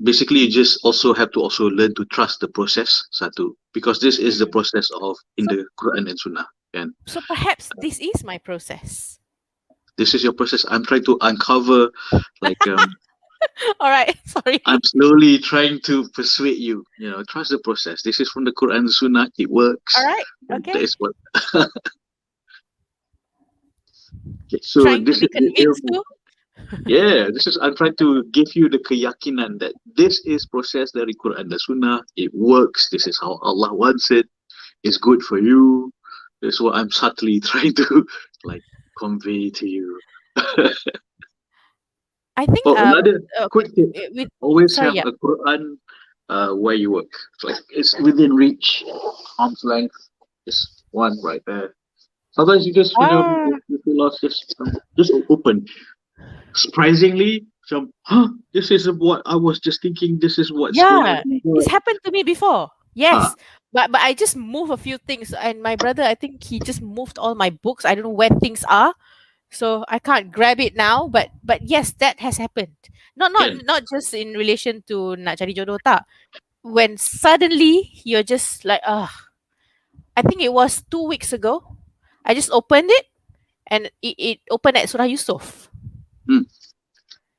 basically you just also have to also learn to trust the process, satu. Because this is the Mm. process of in So the Quran and Sunnah. And so perhaps this is my process. this is your process. I'm trying to uncover, like, All right. Sorry. I'm slowly trying to persuade you, trust the process. This is from the Quran and Sunnah. It All works. right. And that Okay. is what. Okay, so Trying to this be is the convinced ilmu. too. Yeah, I'm trying to give you the keyakinan that this is process dari Quran dan Sunnah. It works. This is how Allah wants it. It's good for you. That's what I'm subtly trying to like convey to you. I think Oh, another okay. quick tip: With always sorry, have yeah. a Quran where you work. It's within reach, arm's length. Just one right there. Sometimes you just when Ah, you feel lost, just open. Surprisingly, this is what I was just thinking. This is what's going on yeah. in my It's heart. happened to me before. Ah, Yes. But I just move a few things, and my brother, I think he just moved all my books. I don't know where things are, so I can't grab it now. But yes, that has happened. Not not can not just in relation to nak cari jodoh tak. When suddenly you're just like, I think it was 2 weeks ago. I just opened it, and it opened at Surah Yusuf. hmm.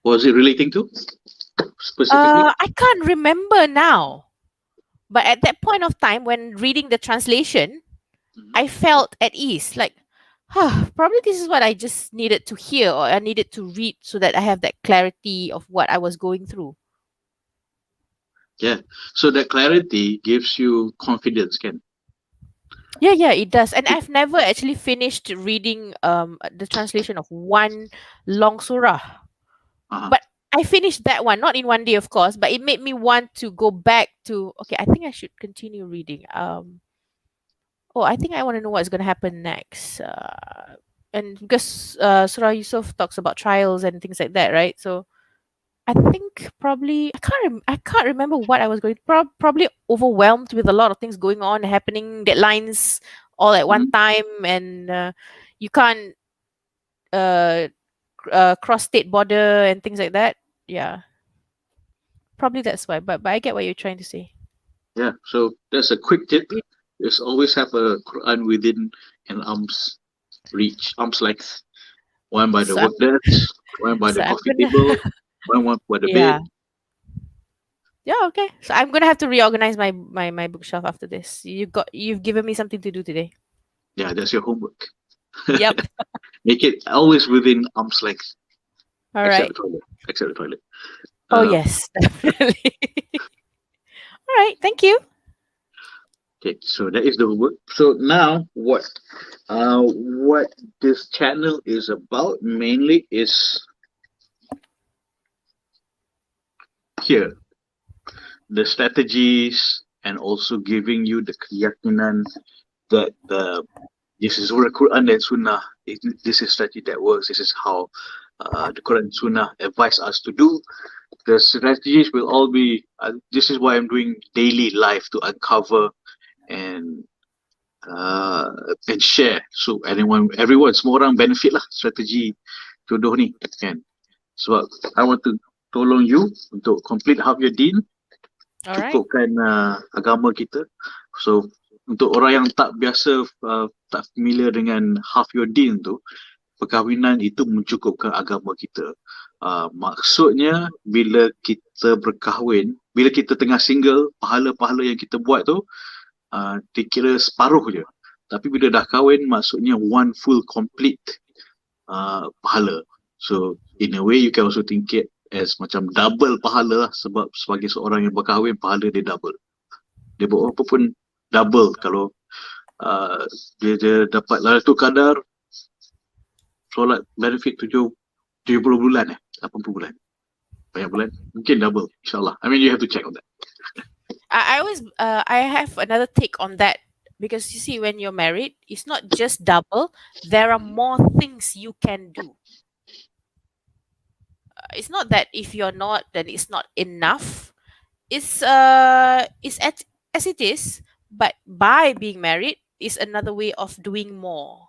Was it relating to specifically? I can't remember now. But at that point of time, when reading the translation, Mhm. I felt at ease. Like, probably this is what I just needed to hear or I needed to read so that I have that clarity of what I was going through. Yeah. So that clarity gives you confidence, can. Yeah, yeah, it does. And I've never actually finished reading the translation of one long surah. Uh-huh. But I finished that one, not in one day, of course, but it made me want to go back to, okay, I think I should continue reading. Oh, I think I want to know what's going to happen next. And because Surah Yusuf talks about trials and things like that, right? So I think probably I can't remember what I was going. Probably overwhelmed with a lot of things going on, happening, deadlines all at one Mhm. time, and you can't uh, cross state border and things like that. Yeah, probably that's why. But I get what you're trying to say. Yeah. So that's a quick tip. It- Is always have a Quran within an arm's reach, arm's length. One by the So work desk, one by the so I'm coffee gonna table, one by the bed. yeah. Yeah, okay. So I'm gonna have to reorganize my bookshelf after this. You've given me something to do today. Yeah, that's your homework. Yep. Make it always within arm's length, All except right. the toilet. Except the toilet. Oh Um, yes, definitely. All right. Thank you. okay, so that is the homework. So now, what this channel is about mainly is here the strategies and also giving you the keyakinan that this is what the Quran and Sunnah. This is strategy that works. This is how the Quran and Sunnah advise us to do. The strategies will all be. This is why I'm doing daily life to uncover and uh, and share. So everyone, semua orang benefit lah strategi jodoh ni kan. Sebab I want to tolong you untuk complete half your deen, All right. cukupkan agama kita. So untuk orang yang tak biasa, tak familiar dengan half your deen tu, perkahwinan itu mencukupkan agama kita. Maksudnya bila kita berkahwin, bila kita tengah single, pahala-pahala yang kita buat tu dikira separuh je. Tapi bila dah kahwin, maksudnya one full complete pahala. So in a way you can also think it as macam double pahala lah, sebab sebagai seorang yang berkahwin, pahala dia double. Dia buat apa pun double kalau dia dapat Lailatul Qadar, solat benefit 70 bulan 80 bulan. Banyak bulan. Mungkin double, insyaAllah. I mean, you have to check on that. I always I have another take on that because you see when you're married, it's not just double. There are more things you can do. It's not that if you're not, then it's not enough. It's as it is, but by being married is another way of doing more.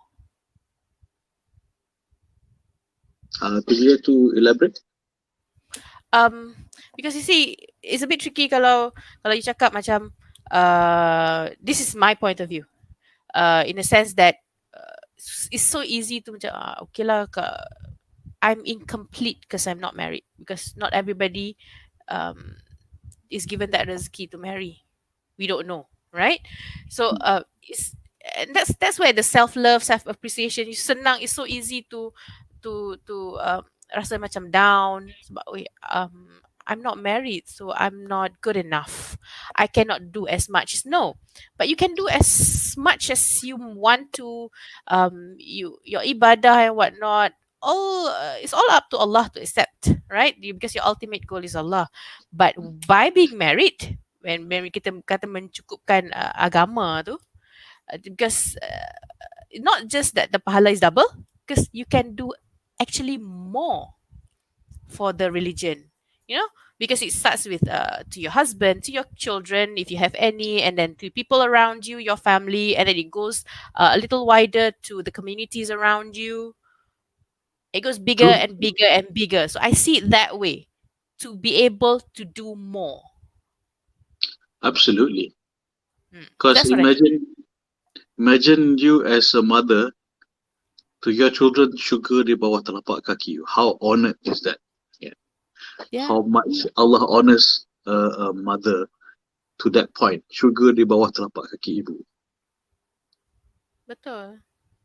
Do you have to elaborate? Um, because you see, it's a bit tricky kalau you cakap macam this is my point of view. In a sense that it's so easy to macam okay lah, I'm incomplete because I'm not married, because not everybody um is given that rezeki to marry. We don't know, right? So it's, and that's where the self love, self appreciation, you senang, it's so easy to rasa macam down sebab I'm not married, so I'm not good enough, I cannot do as much. No, but you can do as much as you want to. Your ibadah and whatnot, all it's all up to Allah to accept, right? Because your ultimate goal is Allah. But by being married, when kita kata mencukupkan agama tu, because not just that the pahala is double, because you can do actually more for the religion, you know, because it starts with to your husband, to your children if you have any, and then to people around you, your family, and then it goes a little wider to the communities around you. It goes bigger True. and bigger and bigger. So I see it that way, to be able to do more. Absolutely. Because That's what I think. imagine you as a mother to your children, sugar di bawah telapak kaki you. How honored is that? Yeah. Yeah, How much Allah honors a mother to that point. Sugar di bawah telapak kaki ibu. betul.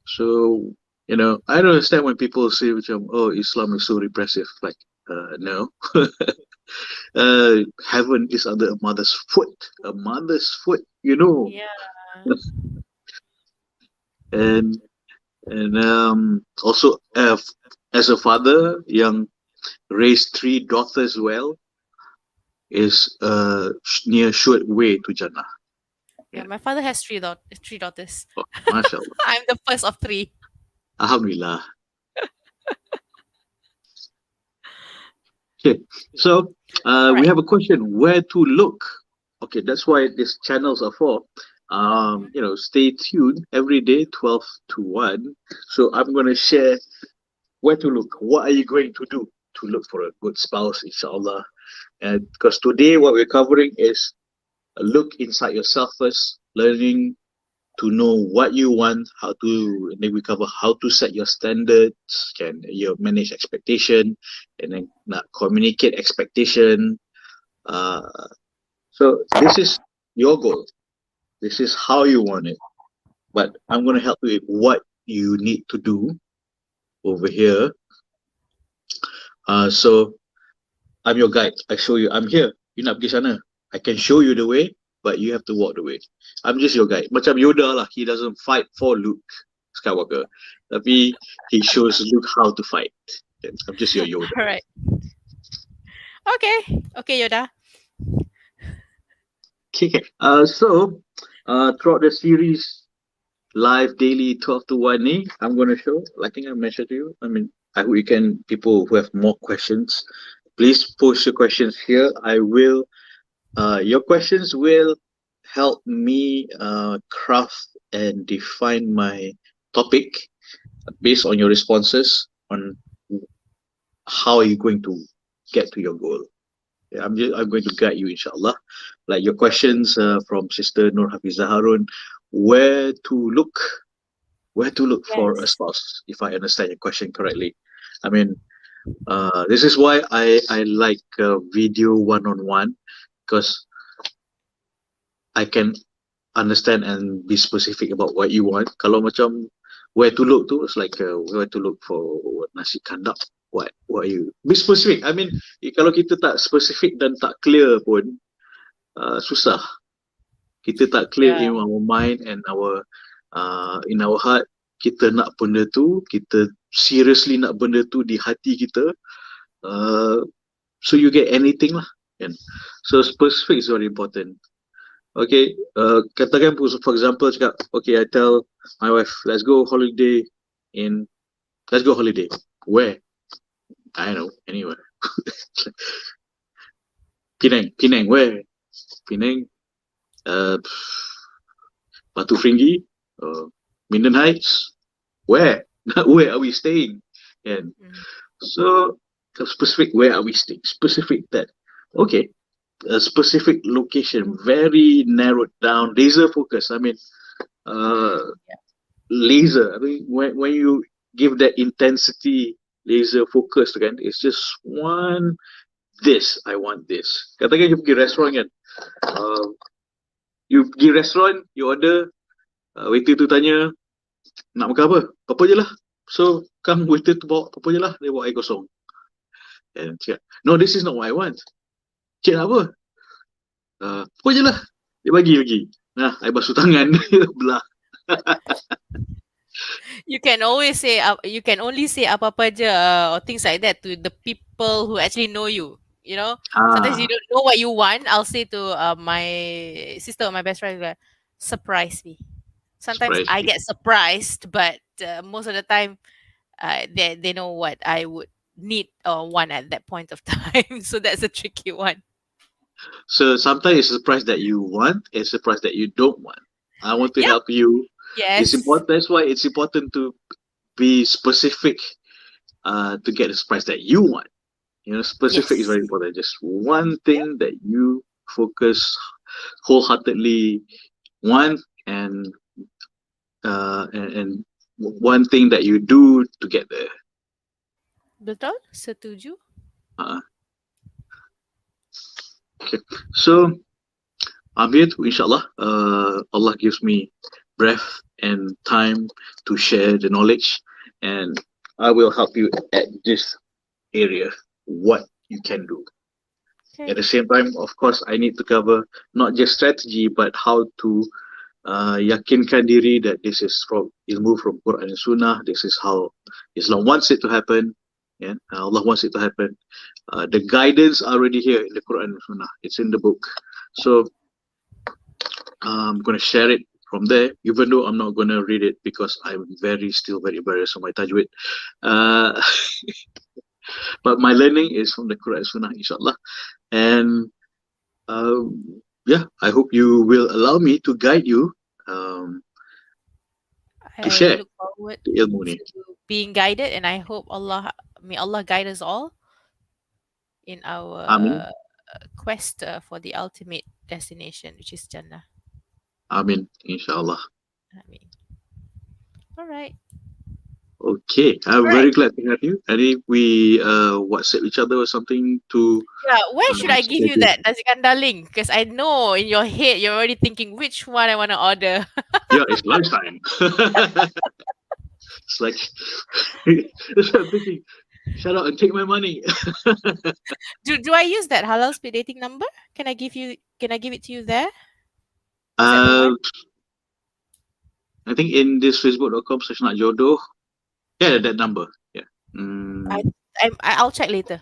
So, I don't understand when people say, oh, Islam is so repressive. Like, no. Heaven is under a mother's foot. A mother's foot, Yeah. And also, as a father, yang raised 3 daughters well, is near short way to Jannah. Yeah, my father has three daughters. Oh, mashallah. I'm the first of 3. Alhamdulillah. Okay, so we Right. have a question: where to look? Okay, that's why these channels are for. Stay tuned every day, 12 to 1. So I'm going to share where to look. What are you going to do to look for a good spouse, inshallah? And because today what we're covering is a look inside yourself first, learning to know what you want, and then we cover how to set your standards, can you manage expectation, and then communicate expectation. So this is your goal. This is how you want it. But I'm going to help you with what you need to do over here. So I'm your guide. I show you. I'm here. You nak pergi sana. I can show you the way, but you have to walk the way. I'm just your guide. Macam Yoda lah. He doesn't fight for Luke Skywalker. Tapi he shows Luke how to fight. I'm just your Yoda. All right. Okay, Yoda. Okay. So throughout the series, live daily 12 to 1 ni, I'm going to show, like I think I mentioned to you, I hope people who have more questions, please post your questions here. Your questions will help me craft and define my topic based on your responses on how are you going to get to your goal. Yeah, I'm going to guide you, inshallah. Like your questions from Sister Nur Hafizah Harun, where to look for a Yes. spouse, if I understand your question correctly. This is why I like video one-on-one, because I can understand and be specific about what you want. Kalau macam where to look tu, it's like where to look for nasi kandar. What are you? Be specific. Kalau kita tak specific dan tak clear pun, susah. Kita tak clear Yeah. in our mind and in our heart. Kita nak benda tu, kita seriously nak benda tu di hati kita. So you get anything lah. Kan? So specific is very important. Okay, katakan for example cakap, okay, I tell my wife, let's go holiday. Where? I don't know, anywhere. Penang, where? Penang, uh, Batu Fringhi, Minden Heights, where? Where are we staying? And Mhm. so, specific, where are we staying? Specific that. Okay, a specific location, very narrowed down, laser focus. I mean, uh, Yeah. laser. I mean, when you give that intensity, laser focus, again, it's just one. This, I want this. Katakan you pergi restoran kan, uh, you pergi restoran, you order, waiter tu tanya, nak makan apa? Apa je lah. So, waiter tu bawa apa je lah, dia bawa air kosong. And cakap, no, this is not what I want. Cik nak apa? Apa je lah. Dia bagi lagi. Nah, air basuh tangan. Belah. You can always say you can only say apa-apa je or things like that to the people who actually know you. You know, sometimes you don't know what you want. I'll say to my sister or my best friend, like, surprise me. Sometimes Surprise I me. get surprised, but most of the time, they know what I would need or want at that point of time. So that's a tricky one. So, sometimes it's a surprise that you want, it's a surprise that you don't want. I want to Yep. help you. It's Yes. important. That's why it's important to be specific to get the surprise that you want. You know, specific is Yes. very important. Just one Yep. thing that you focus wholeheartedly want, and one thing that you do to get there. Betul? Setuju? Uh, okay. So I'm here to, inshallah, Allah gives me breath and time to share the knowledge, and I will help you at this area, what you can do. Okay. At the same time, of course, I need to cover not just strategy, but how to yakinkan diri that this is from ilmu from Quran and Sunnah. This is how Islam wants it to happen. Yeah, Allah wants it to happen. The guidance are already here in the Quran and Sunnah. It's in the book. So I'm going to share it from there, even though I'm not going to read it because I'm still very embarrassed on my tajwid. Uh, but my learning is from the Quran and Sunnah, inshallah. And yeah, I hope you will allow me to guide you um, to I share look forward the ilmu ni. to being guided, and I hope may Allah guide us all in Amin. our quest for the ultimate destination, which is Jannah. Amin, inshallah. I mean, all right. Okay, I'm All right. very glad to have you. And if we WhatsApp each other or something to Yeah, where should I give you schedule. that nasi kandar link? Because I know in your head you're already thinking which one I want to order. Yeah, it's lunchtime. It's like, that's what I'm thinking. Shut up and take my money. Do I use that halal speed dating number? Can I give you? Can I give it to you there? Is that the Uh, one? I think in this facebook.com / nak jodoh. Yeah, that number. Yeah. I, Mm, I'll check later.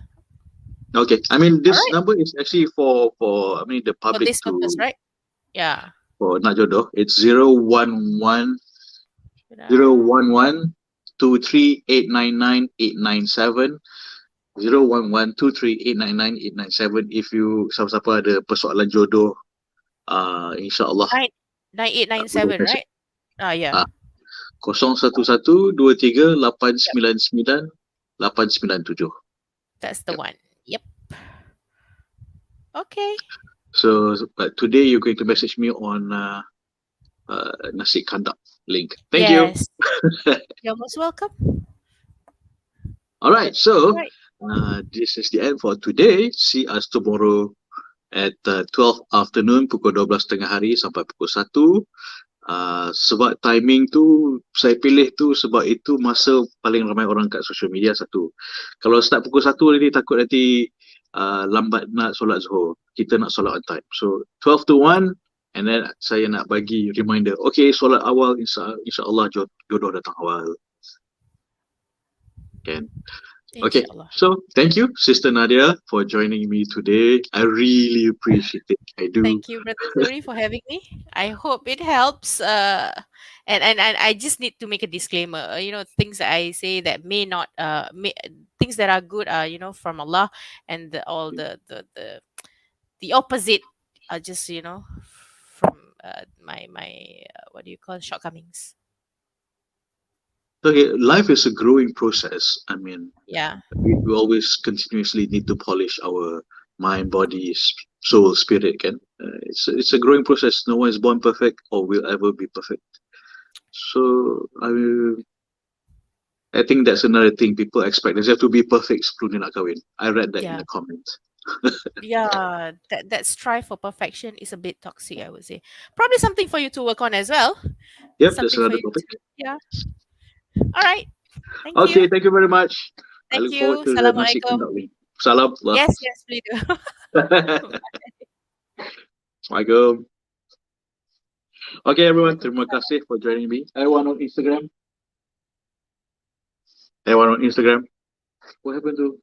okay. I mean, All this right. number is actually for I mean the For public this purpose, right? Yeah. for nak jodoh. It's 011 Wait, 011 23899 011 23899 If you siapa-siapa ada persoalan jodoh, insyaAllah 9897, boleh message. right? Yeah. 011 23 899 Yep. 897. That's the Yep. one. Yep. Okay. So, but today you're going to message me on nasi kandar link. Thank you. Yes. You're most welcome. All right. So, Right. this is the end for today. See us tomorrow at 12 afternoon, pukul 12.30 hari sampai pukul 1. Sebab timing tu saya pilih tu sebab itu masa paling ramai orang kat social media satu. Kalau start pukul 1 nanti takut nanti lambat nak solat Zuhur. Kita nak solat on time. So 12 to 1 and then saya nak bagi reminder. Okay, solat awal insya-Allah jodoh datang awal. Kan? Okay, Inshallah. so thank you, Sister Nadia, for joining me today. I really appreciate it. I do. Thank you, Brother Zuri, for having me. I hope it helps. And I just need to make a disclaimer. You know, things that I say that may not, things that are good are, from Allah, and all the opposite are just, from my what do you call, shortcomings. Okay, life is a growing process. I mean, Yeah. we always continuously need to polish our mind, body, soul, spirit. Can it's a growing process. No one is born perfect or will ever be perfect. So I think that's another thing people expect. They have to be perfect sebelum dia nak kahwin. I read that in Yeah. the comments. Yeah, that strive for perfection is a bit toxic, I would say. Probably something for you to work on as well. Yep, that's Something for another you topic. to, yeah. All right. Thank Okay, you. thank you very much. I Thank look forward you. to the nasi Assalamualaikum. kandang. Salam. Yes, yes, we do. Assalamualaikum. Okay, everyone, terima Waalaikumsalam. kasih for joining me. Everyone on Instagram. Everyone on Instagram. What happened to?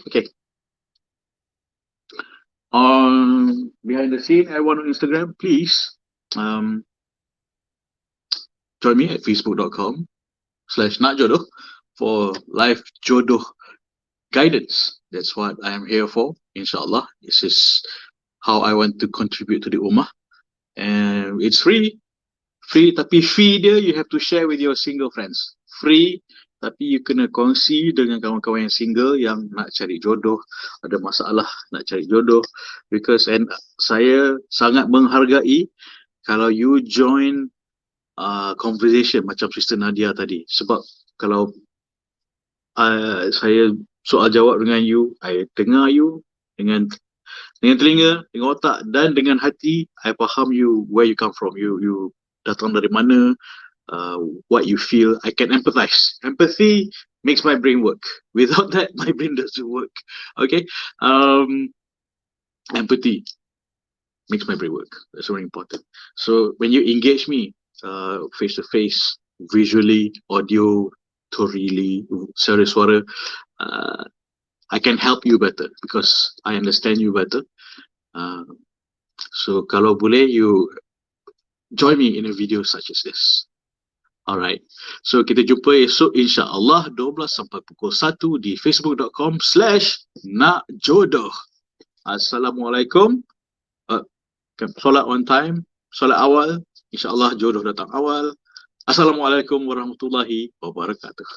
Okay. On behind the scene, everyone on Instagram, please join me at facebook.com/nakjodoh for live jodoh guidance. That's what I am here for. Inshallah, this is how I want to contribute to the ummah, and it's free. Free, tapi fee dia you have to share with your single friends. Free, tapi you kena kongsi dengan kawan-kawan yang single yang nak cari jodoh, ada masalah nak cari jodoh. Because saya sangat menghargai kalau you join conversation macam Sister Nadia tadi. Sebab kalau saya soal jawab dengan you, I dengar you dengan telinga, dengan otak dan dengan hati, I faham you, where you come from, you datang dari mana, what you feel. I can empathize. Empathy makes my brain work. Without that, my brain doesn't work. Okay, empathy makes my brain work. That's very important. So when you engage me face to face, visually, audio, auditory, suara-suara, I can help you better because I understand you better. So kalau boleh, you join me in a video such as this. Alright, so kita jumpa esok insyaAllah 12 sampai pukul 1 di facebook.com/nakjodoh. Assalamualaikum. Solat on time, solat awal, insyaAllah jodoh datang awal. Assalamualaikum warahmatullahi wabarakatuh.